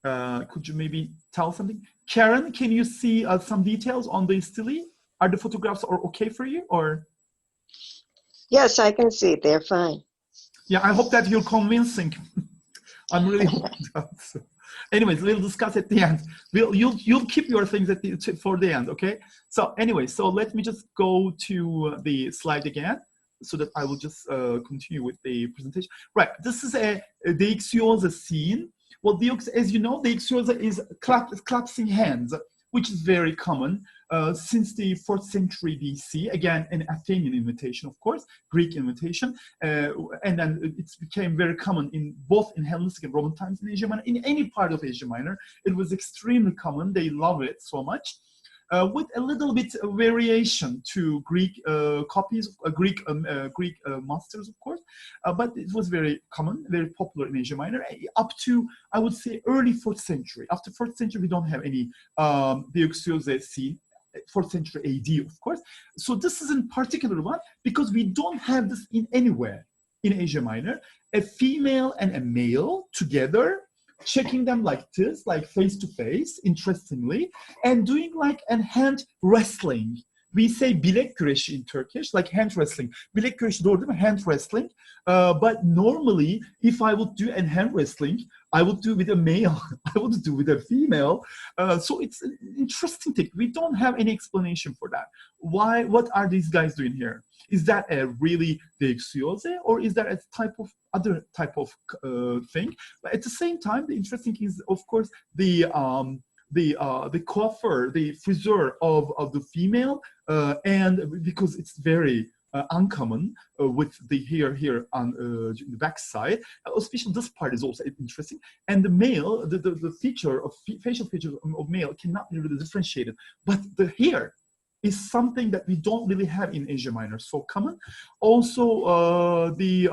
Could you maybe tell something? Karen, can you see some details on the stelae? Are the photographs okay for you, or? Yes, I can see. They're fine. Yeah, I hope that you're convincing. I'm really hoping that. So. Anyways, we'll discuss at the end. You'll keep your things for the end, okay? So anyway, so let me just go to the slide again, so that I will just continue with the presentation. Right, this is the Ixiosa scene. Well, as you know, the Ixiosa is clasping hands, which is very common since the 4th century BC. Again, an Athenian invitation, of course, Greek invitation, and then it became very common both in Hellenistic and Roman times in Asia Minor. In any part of Asia Minor, it was extremely common. They love it so much. With a little bit of variation to Greek copies, Greek masters, of course, but it was very common, very popular in Asia Minor, up to, I would say, early 4th century. After 4th century, we don't have any Ixiosa scene, 4th century AD, of course. So this is in particular one, because we don't have this anywhere in Asia Minor. A female and a male together, checking them like this, like face to face, interestingly, and doing like a hand wrestling. We say bilek güreşi in Turkish, like hand wrestling. Bilek güreşi doğru değil mi? Hand wrestling. But normally, if I would do a hand wrestling, I would do with a male. I would do with a female. So it's an interesting thing. We don't have any explanation for that. Why? What are these guys doing here? Is that really the Ixiosa, or is that a other type of thing? But at the same time, the interesting thing is, of course, the coiffure, the friseur of the female, and because it's very uncommon with the hair here on the back side, especially this part is also interesting. And the male, the feature of facial features of male cannot be really differentiated, but the hair is something that we don't really have in Asia Minor, so common. Also, the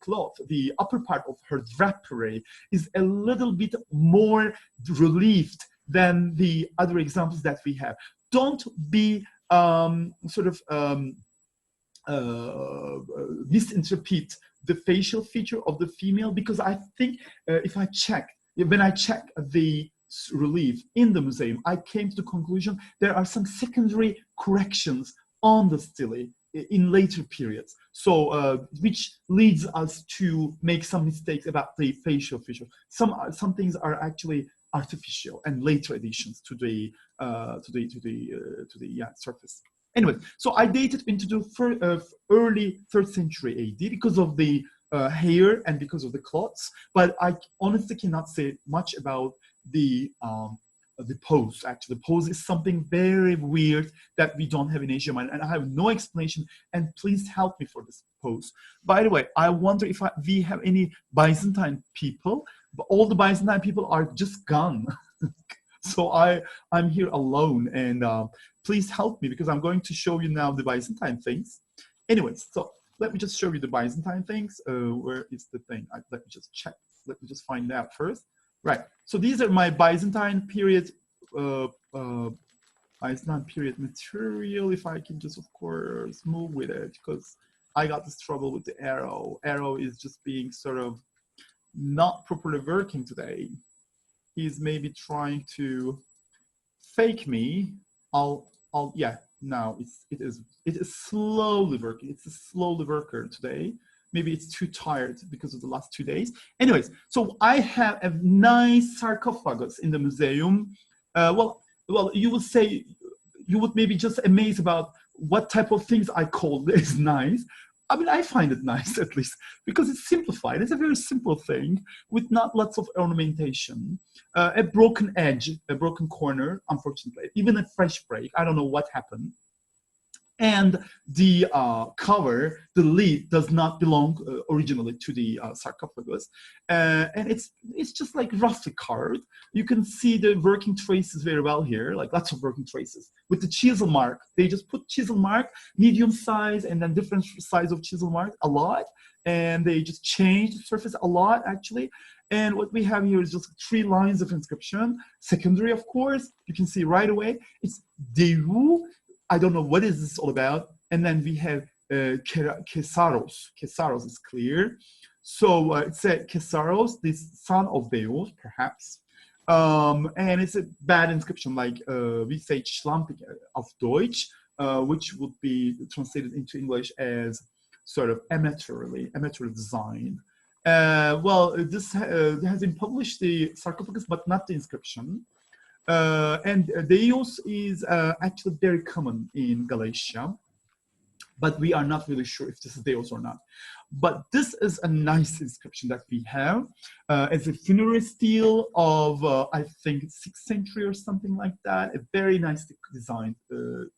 cloth, the upper part of her drapery is a little bit more relieved than the other examples that we have. Don't be misinterpret the facial feature of the female, because I think when I check the relief in the museum, I came to the conclusion there are some secondary corrections on the stele in later periods, so which leads us to make some mistakes about the facial feature. Some things are actually artificial and later additions to the surface. Anyway, so I dated into the early 3rd century AD because of the hair and because of the cloths, but I honestly cannot say much about the pose. Actually, the pose is something very weird that we don't have in Asia Minor, and I have no explanation, and please help me for this pose. By the way, I wonder if we have any Byzantine people, but all the Byzantine people are just gone. So I'm here alone, and please help me, because I'm going to show you now the Byzantine things. Anyways, so let me just show you the Byzantine things. Where is the thing? Let me just check. Let me just find out first. Right, so these are my Byzantine period material. If I can just, of course, move with it, because I got this trouble with the arrow. Arrow is just being sort of not properly working today. He's maybe trying to fake me. Yeah, now it is slowly working. It's a slowly worker today. Maybe it's too tired because of the last 2 days. Anyways, so I have a nice sarcophagus in the museum. Well, you will say you would maybe just amazed about what type of things I call is nice. I mean, I find it nice, at least, because it's simplified. It's a very simple thing with not lots of ornamentation. A broken edge, a broken corner, unfortunately, even a fresh break. I don't know what happened. And the cover, the lid, does not belong originally to the sarcophagus, and it's just like roughly carved. You can see the working traces very well here, like lots of working traces with the chisel mark. They just put chisel mark, medium size, and then different size of chisel mark a lot, and they just change the surface a lot actually. And what we have here is just 3 lines of inscription. Secondary, of course, you can see right away. It's Deru. I don't know what is this all about. And then we have Kesaros. Kesaros is clear. So it's a Kesaros, this son of Deus, perhaps. And it's a bad inscription, like we say Schlampig auf Deutsch, which would be translated into English as sort of amateur design. Well, this has been published, the sarcophagus, but not the inscription. And Deus is actually very common in Galatia, but we are not really sure if this is Deus or not. But this is a nice inscription that we have. It's a funerary stele of, I think, 6th century or something like that. A very nicely designed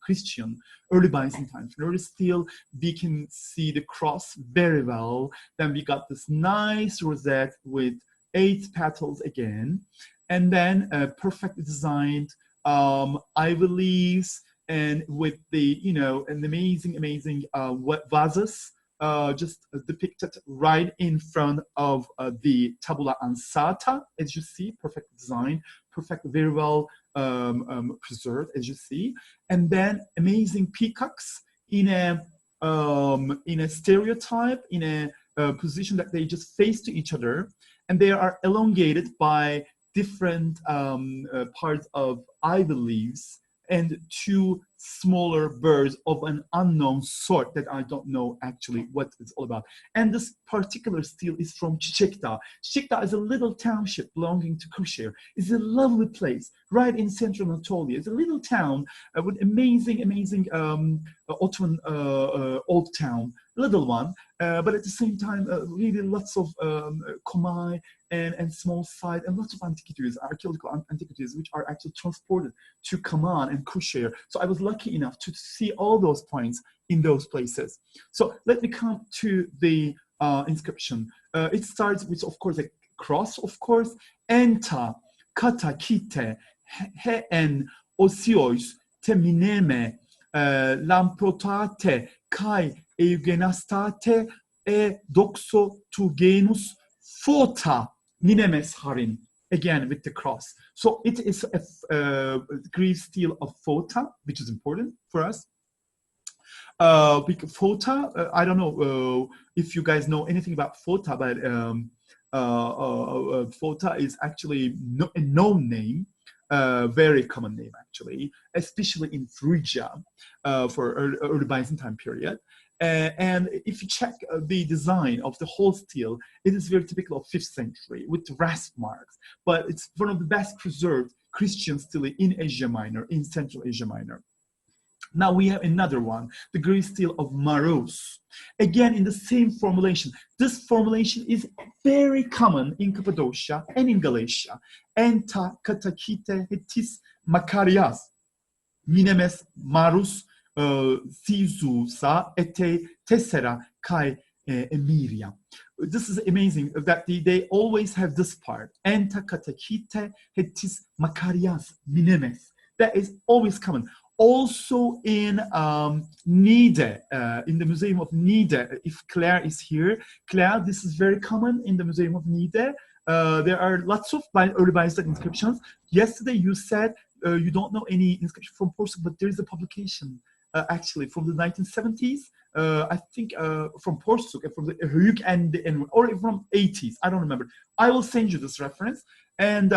Christian, early Byzantine funerary stele. We can see the cross very well. Then we got this nice rosette with 8 petals again. And then perfectly designed ivy leaves, and with the, you know, an amazing vases just depicted right in front of the tabula ansata, as you see, perfect design, perfect, very well preserved, as you see. And then amazing peacocks in a stereotype, in a position that they just face to each other, and they are elongated by different parts of ivy leaves and 2 smaller birds of an unknown sort that I don't know actually what it's all about. And this particular stele is from Çiçekdağ. Çiçekdağ is a little township belonging to Kırşehir. It's a lovely place right in central Anatolia. It's a little town with amazing Ottoman old town, little one, but at the same time really lots of komai and small site and lots of antiquities, archaeological antiquities, which are actually transported to Kaman and Kırşehir. So I was lucky enough to see all those points in those places. So let me come to the inscription. It starts with, of course, a cross, of course. Enta, kata, kite, hen, osios, te mineme, lamprotate, kai, eugenastate, doxo tu genus, fota, minemes harin. Again with the cross. So it is a Greek stele of Fota, which is important for us. Because Fota, I don't know if you guys know anything about Fota, but Fota is actually a known name, very common name actually, especially in Phrygia for early Byzantine period. And if you check the design of the whole stele, it is very typical of 5th century with rasp marks, but it's one of the best preserved Christian stele in Asia Minor, in Central Asia Minor. Now we have another one, the Greek stele of Maros. Again, in the same formulation. This formulation is very common in Cappadocia and in Galatia. Enta, katakite, hetis, makarias, minemes, marus, Sizusa, ete, tessera, kai, emiria. This is amazing that they always have this part. Enta, katakite, hetis, makarias, minemes. That is always common. Also in Nide, in the Museum of Nide, if Claire is here. Claire, this is very common in the Museum of Nide. There are lots of early Byzantine inscriptions. Yesterday you said you don't know any inscription from Portugal, but there is a publication actually from the 1970s, I think from Portugal, from the Ergün and or from 80s, I don't remember. I will send you this reference. And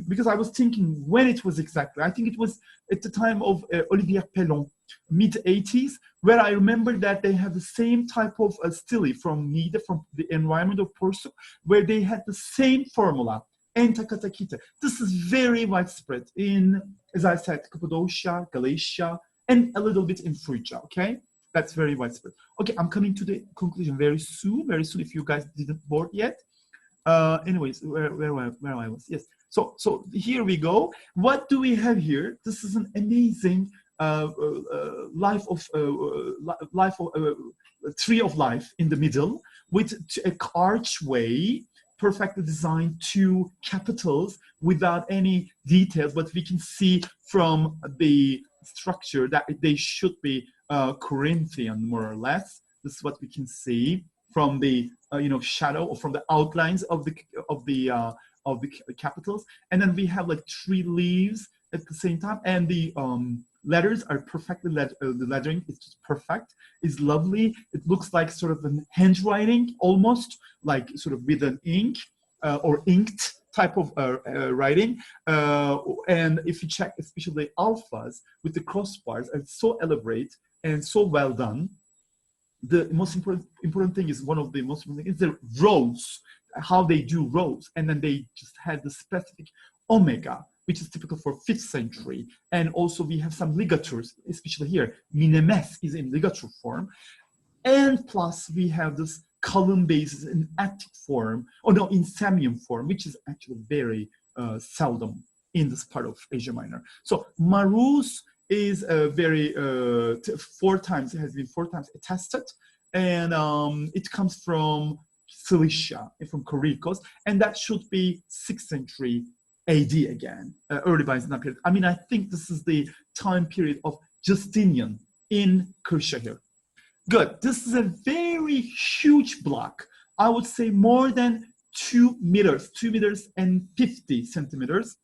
because I was thinking when it was exactly, I think it was at the time of Olivier Pellon, mid-80s, where I remember that they have the same type of stele from Nida, from the environment of Portugal, where they had the same formula, and Takatakita. This is very widespread in, as I said, Cappadocia, Galatia, and a little bit in Phrygia, okay? That's very widespread. Okay, I'm coming to the conclusion very soon, if you guys didn't board yet. Anyways, where I was, yes. So here we go. What do we have here? This is an amazing tree of life in the middle with a archway, perfectly designed, two capitals without any details, but we can see from the structure that they should be Corinthian, more or less. This is what we can see from the shadow, or from the outlines of the capitals. And then we have like 3 leaves at the same time, and the letters are perfectly the lettering is just perfect. It's lovely. It looks like sort of an handwriting, almost like sort of with an ink or inked type of writing. And if you check, especially the alphas with the crossbars, it's so elaborate and so well done. The most important thing is, one of the most important things is the rows, how they do rows. And then they just had the specific omega, which is typical for 5th century. And also we have some ligatures, especially here. Minemes is in ligature form. And plus we have this column basis in Attic form, in Samian form, which is actually very seldom in this part of Asia Minor. So Marus is very, it has been 4 times attested, and it comes from Cilicia, from Korikos, and that should be 6th century AD again, early Byzantine period. I mean, I think this is the time period of Justinian in Kırşehir. Good. This is a very huge block. I would say more than 2 meters, 2 meters and 50 centimeters.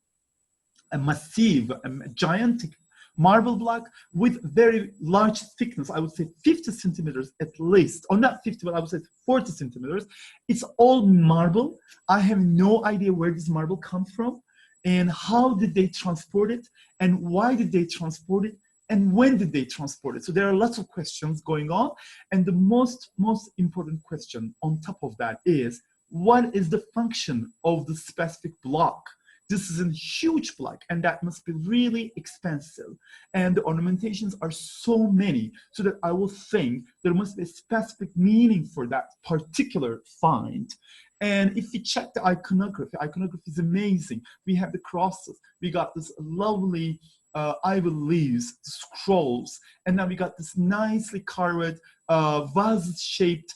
A massive, gigantic marble block with very large thickness. I would say 50 centimeters at least, or not 50, but I would say 40 centimeters. It's all marble. I have no idea where this marble comes from, and how did they transport it, and why did they transport it, and when did they transport it? So there are lots of questions going on, and the most important question on top of that is, what is the function of the specific block? This is a huge block, and that must be really expensive. And the ornamentations are so many, so that I will think there must be a specific meaning for that particular find. And if you check the iconography is amazing. We have the crosses, we got this lovely ivy leaves, the scrolls, and now we got this nicely carved vase-shaped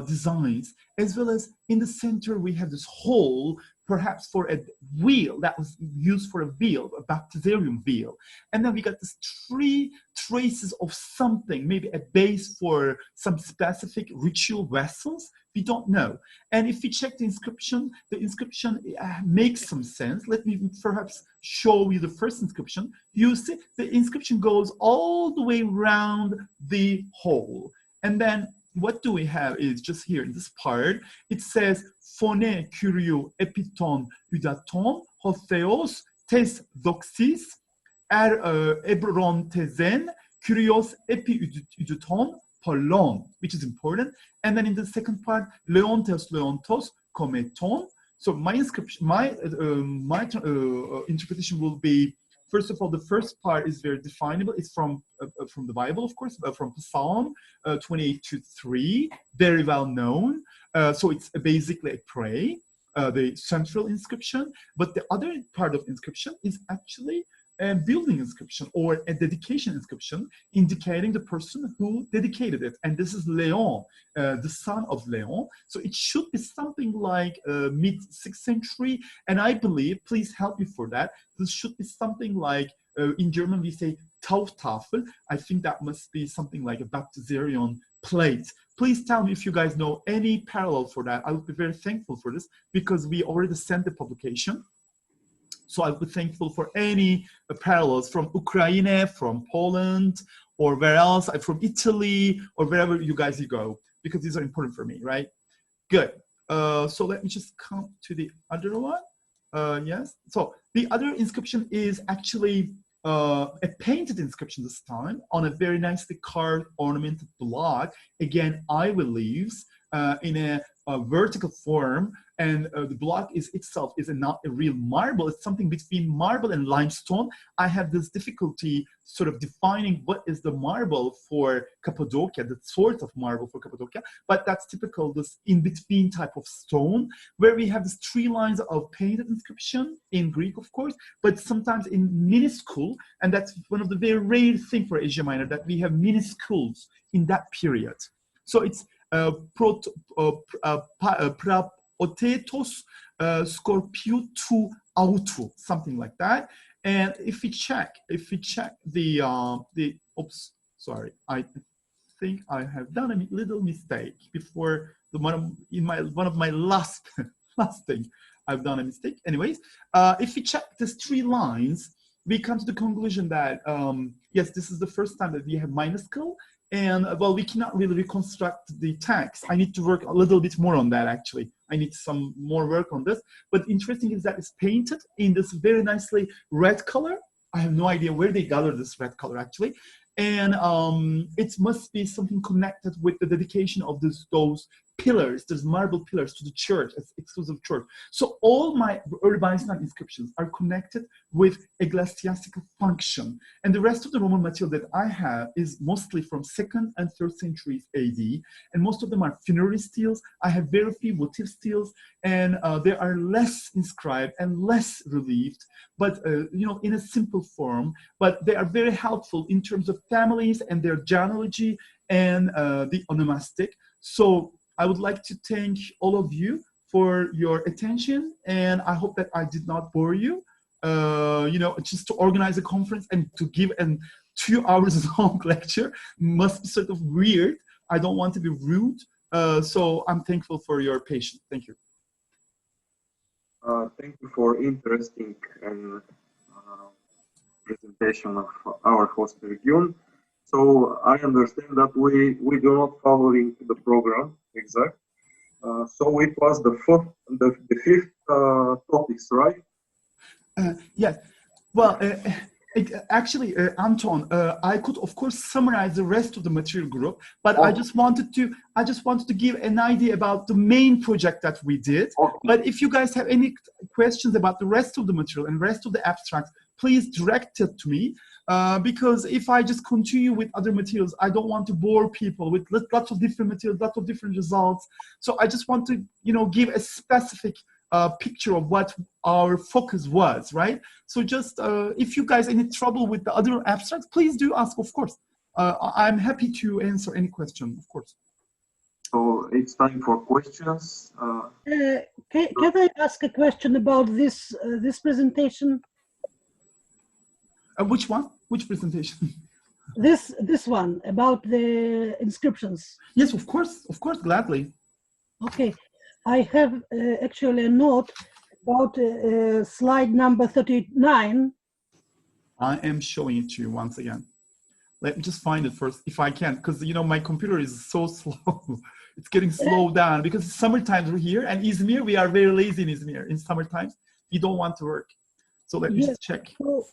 designs, as well as in the center we have this hole, perhaps for a wheel that was used for a wheel, a baptisarium wheel. And then we got these 3 traces of something, maybe a base for some specific ritual vessels. We don't know. And if we check the inscription makes some sense. Let me perhaps show you the first inscription. You see the inscription goes all the way around the hole. And then what do we have is just here in this part, it says, Phone Kyriou Epiton Udaton Hotheos Tes Doxis Ebron Tezen Kyrios Epi Udaton Polon, which is important. And then in the second part, Leontos Leontos Kometon. So my inscription, my interpretation will be, first of all, the first part is very definable. It's from the Bible, of course, from Psalm 28:3, very well known. So it's basically a prayer, the central inscription. But the other part of inscription is actually a building inscription or a dedication inscription, indicating the person who dedicated it. And this is Leon, the son of Leon. So it should be something like mid-6th century. And I believe, please help me for that, this should be something like, in German we say Tauftafel. I think that must be something like a baptisarian plate. Please tell me if you guys know any parallel for that. I would be very thankful for this, because we already sent the publication. So I would be thankful for any parallels from Ukraine, from Poland, or where else, from Italy, or wherever you guys go, because these are important for me, right? Good. So let me just come to the other one. Yes. So the other inscription is actually a painted inscription this time on a very nicely carved, ornamented block. Again, ivy leaves. in a vertical form, and the block itself is not a real marble. It's something between marble and limestone. I have this difficulty sort of defining what is the marble for Cappadocia, the sort of marble for Cappadocia, but that's typical, this in-between type of stone, where we have these 3 lines of painted inscription in Greek, of course, but sometimes in minuscule, and that's one of the very rare things for Asia Minor, that we have minuscules in that period. So it's Otetos Scorpiutu Autu, something like that. And if we check the oops, sorry, I think I have done a little mistake before one of my last thing. I've done a mistake. Anyways, if we check these 3 lines, we come to the conclusion that yes, this is the first time that we have minuscule. And well, we cannot really reconstruct the text. I need to work a little bit more on that, actually. I need some more work on this. But interesting is that it's painted in this very nicely red color. I have no idea where they gathered this red color, actually. And it must be something connected with the dedication of those pillars, those marble pillars to the church, as exclusive church. So all my early Byzantine inscriptions are connected with ecclesiastical function. And the rest of the Roman material that I have is mostly from 2nd and 3rd centuries AD. And most of them are funerary steels. I have very few votive steels, and they are less inscribed and less relieved, but you know, in a simple form. But they are very helpful in terms of families and their genealogy and the onomastic. So I would like to thank all of you for your attention, and I hope that I did not bore you. You know, just to organize a conference and to give a 2 hours long lecture must be sort of weird. I don't want to be rude, so I'm thankful for your patience. Thank you. Thank you for interesting presentation of our host Ergün. So I understand that we do not following the program exact. So it was the 5th topics, right? Yes. Well, actually, Anton, I could of course summarize the rest of the material group, but I just wanted to give an idea about the main project that we did. Okay. But if you guys have any questions about the rest of the material and rest of the abstracts, please direct it to me. Because if I just continue with other materials, I don't want to bore people with lots of different materials, lots of different results. So I just want to, you know, give a specific picture of what our focus was, right? So just if you guys any trouble with the other abstracts, please do ask, of course. I'm happy to answer any question, of course. So it's time for questions. Can I ask a question about this presentation? Which one? Which presentation? This one about the inscriptions. Yes, of course, gladly. Okay, I have actually a note about slide number 39. I am showing it to you once again. Let me just find it first, if I can, because you know my computer is so slow. It's getting slowed down because it's summertime we're here, and Izmir, we are very lazy in Izmir. In summertime, we don't want to work. So let me just check. So,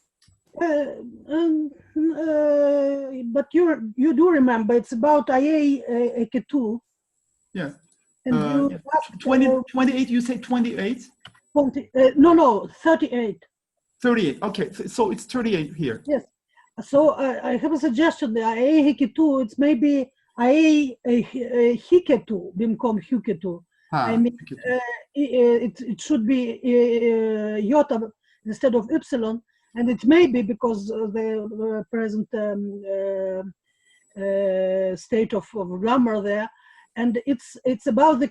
but you do remember it's about IA AK2. Yeah. And 28, you say 28? 20, no, 38. 38, okay, so it's 38 here. Yes. So I have a suggestion. The IA AK2, it's maybe IA HK2, Bimcom HK2. I mean, it should be iota instead of epsilon. And it may be because of the present state of grammar there, and it's about the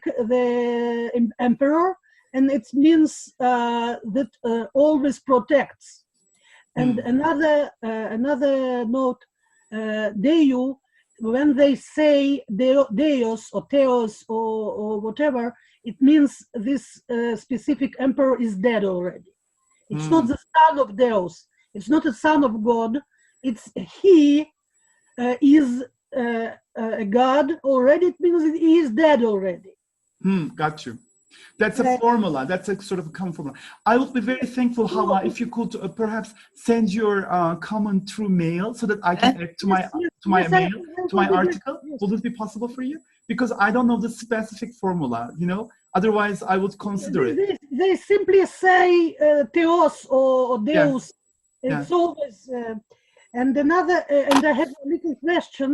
emperor, and it means that always protects. And another note, Deu, when they say Deus or Theos or whatever, it means this specific emperor is dead already. It's not the son of Deus. It's not a son of God. It's he is a god already. It means that he is dead already. Got you. That's a formula. That's a sort of a common formula. I would be very thankful, Hala, if you could perhaps send your comment through mail so that I can add to my mail, to my article. Will this be possible for you? because I don't know the specific formula, you know. Otherwise, I would consider it. They simply say Theos or Deus. Yeah. It's always. And another, and I have a little question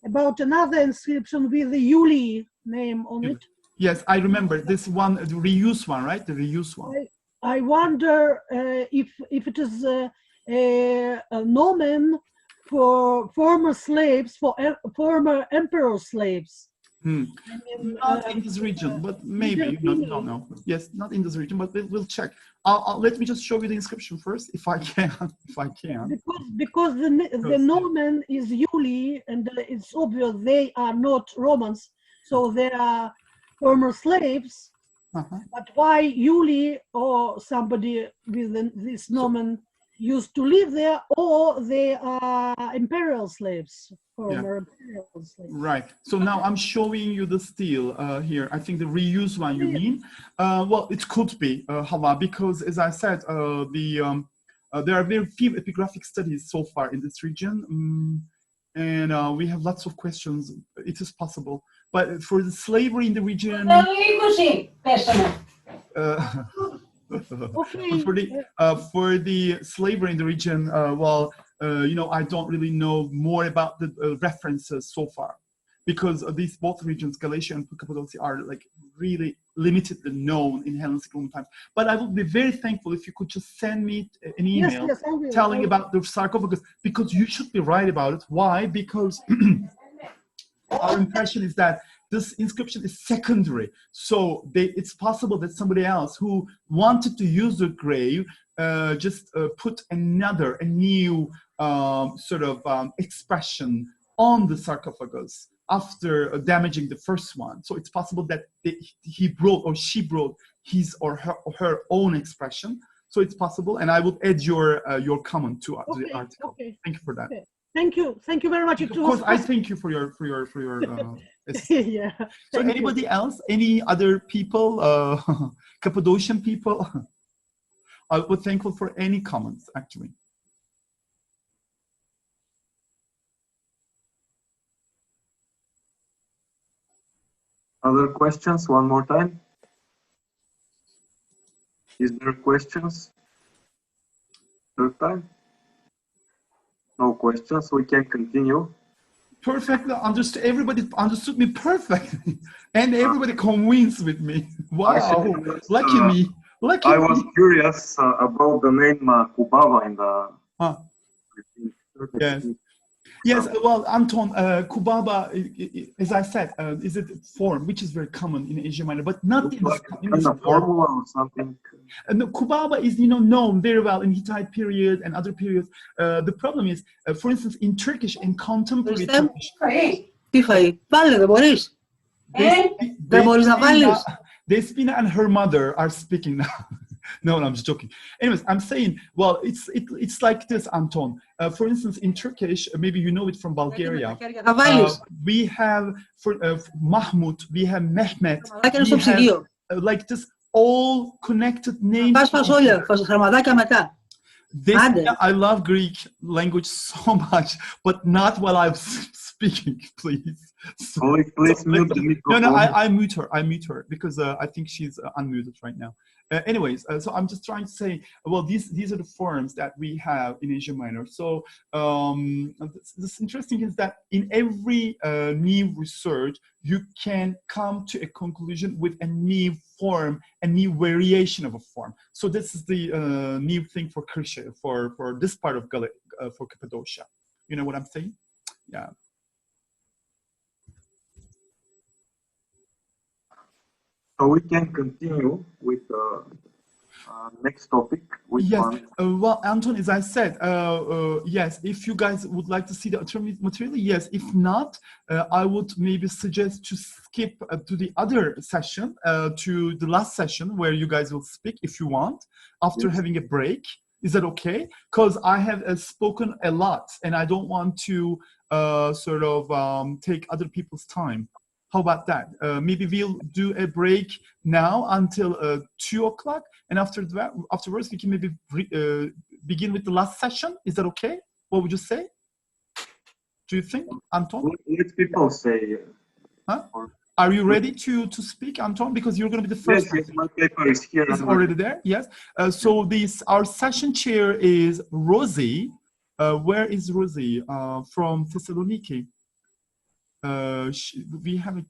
about another inscription with the Yuli name on it. Yes, I remember this one, the reuse one, right? The reuse one. I wonder if it is a nomen for former slaves, for former emperor slaves. Not in this region, but maybe. No. Yes, not in this region, but we'll check. Let me just show you the inscription first, if I can. Because the nomen is Yuli, and it's obvious they are not Romans, so they are former slaves. But why Yuli or somebody with this nomen used to live there, or they are imperial slaves, former imperial slaves. Right. So now I'm showing you the stele here. I think the reuse one you mean. Well, it could be Hava, because as I said, there are very few epigraphic studies so far in this region, and we have lots of questions. It is possible, but for the slavery in the region. For the slavery in the region, you know, I don't really know more about the references so far, because these both regions, Galatia and Cappadocia, are like really limitedly known in Hellenistic Roman times. But I would be very thankful if you could just send me an email telling about the sarcophagus, because you should be right about it. Why? Because our impression is that this inscription is secondary, so it's possible that somebody else who wanted to use the grave just put a new sort of expression on the sarcophagus after damaging the first one. So it's possible that he brought or she brought his or her own expression. So it's possible, and I will add your comment to the article. Okay. Thank you for that. Okay. Thank you very much. Of course, I thank you for your yeah. So anybody else? Any other people? Cappadocian people? I would be thankful for any comments, actually. Other questions? One more time. Is there questions? Third time? No questions. We can continue. Perfectly understood. Everybody understood me perfectly, and everybody convinced with me. Wow, lucky me. Lucky I was curious about the name Kubaba in the. Yes. Yes, well, Anton, Kubaba, as I said, is a form which is very common in Asia Minor, but not in this formula or something. No, Kubaba is, known very well in Hittite period and other periods. The problem is, for instance, in Turkish, in contemporary Turkish, Despina and her mother are speaking now. No, I'm just joking. Anyways, I'm saying, well, it's like this, Anton. For instance, in Turkish, maybe you know it from Bulgaria. We have for Mahmud, we have Mehmet, we have like this all connected names. I love Greek language so much, but not while I'm speaking, please. So, please mute the microphone. No, I mute her because I think she's unmuted right now. Anyways, so I'm just trying to say, well, these are the forms that we have in Asia Minor. So this interesting is that in every new research, you can come to a conclusion with a new form, a new variation of a form. So this is the new thing for Kırşehir, for this part of for Cappadocia. You know what I'm saying? Yeah. So we can continue with the next topic. Yes, well, Anton, as I said, yes, if you guys would like to see the alternate material, yes. If not, I would maybe suggest to skip to the other session, to the last session where you guys will speak if you want, after having a break. Is that okay? Because I have spoken a lot and I don't want to sort of take other people's time. How about that? Maybe we'll do a break now until 2 o'clock, and afterwards we can maybe begin with the last session. Is that okay? What would you say? Do you think, Anton? Let people say. Huh? Are you ready to speak, Anton? Because you're going to be the first. Yes, my paper is here. It's already there. Yes. So our session chair is Rosie. Where is Rosie? From Thessaloniki. We have a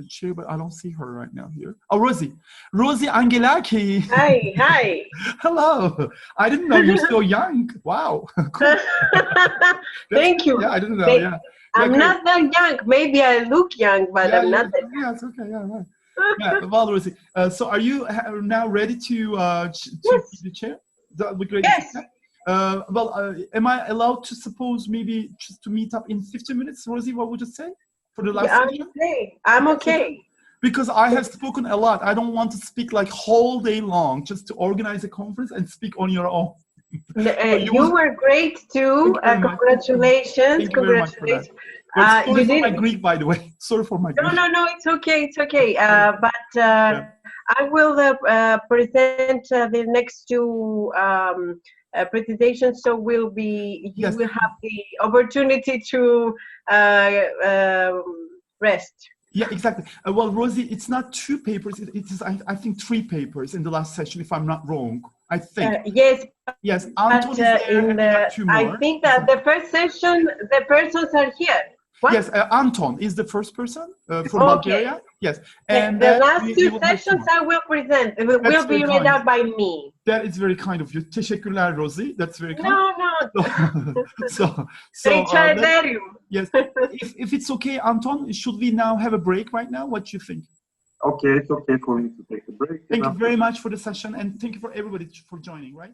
chair, but I don't see her right now here. Oh, Rosie Angelaki. Hi. Hello. I didn't know you're so young. Wow. Cool. Thank you. Yeah, I didn't know. Yeah. I'm not that young. Maybe I look young, but I'm not that young. Yeah, it's okay. Yeah, right. Yeah, well, Rosie, so are you now ready to Yes. the chair? That would be great. Yes. Am I allowed to suppose maybe just to meet up in 15 minutes, Rosie? What would you say for the last session? I'm okay. Because I have spoken a lot. I don't want to speak like whole day long just to organize a conference and speak on your own. You were great too. Congratulations. Congratulations. Sorry for my Greek, by the way. Sorry for my Greek. No, it's okay. It's okay. But I will present the next two presentations, so you will have the opportunity to rest. Yeah, exactly. Well, Rosie, it's not 2 papers. It is, I think, 3 papers in the last session, if I'm not wrong. I think. Yes. Yes, Anton is there. 2 more. I think that the first session, the persons are here. What? Yes, Anton is the first person from Bulgaria. Yes. And the last 2 sessions I will present. It will be read out by me. That is very kind of you. Teşekkürler, Rosie. That's very kind. No. So yes. If it's okay, Anton, should we now have a break right now? What do you think? Okay, it's okay for me to take a break. Thank you very much for the session, and thank you for everybody for joining, right?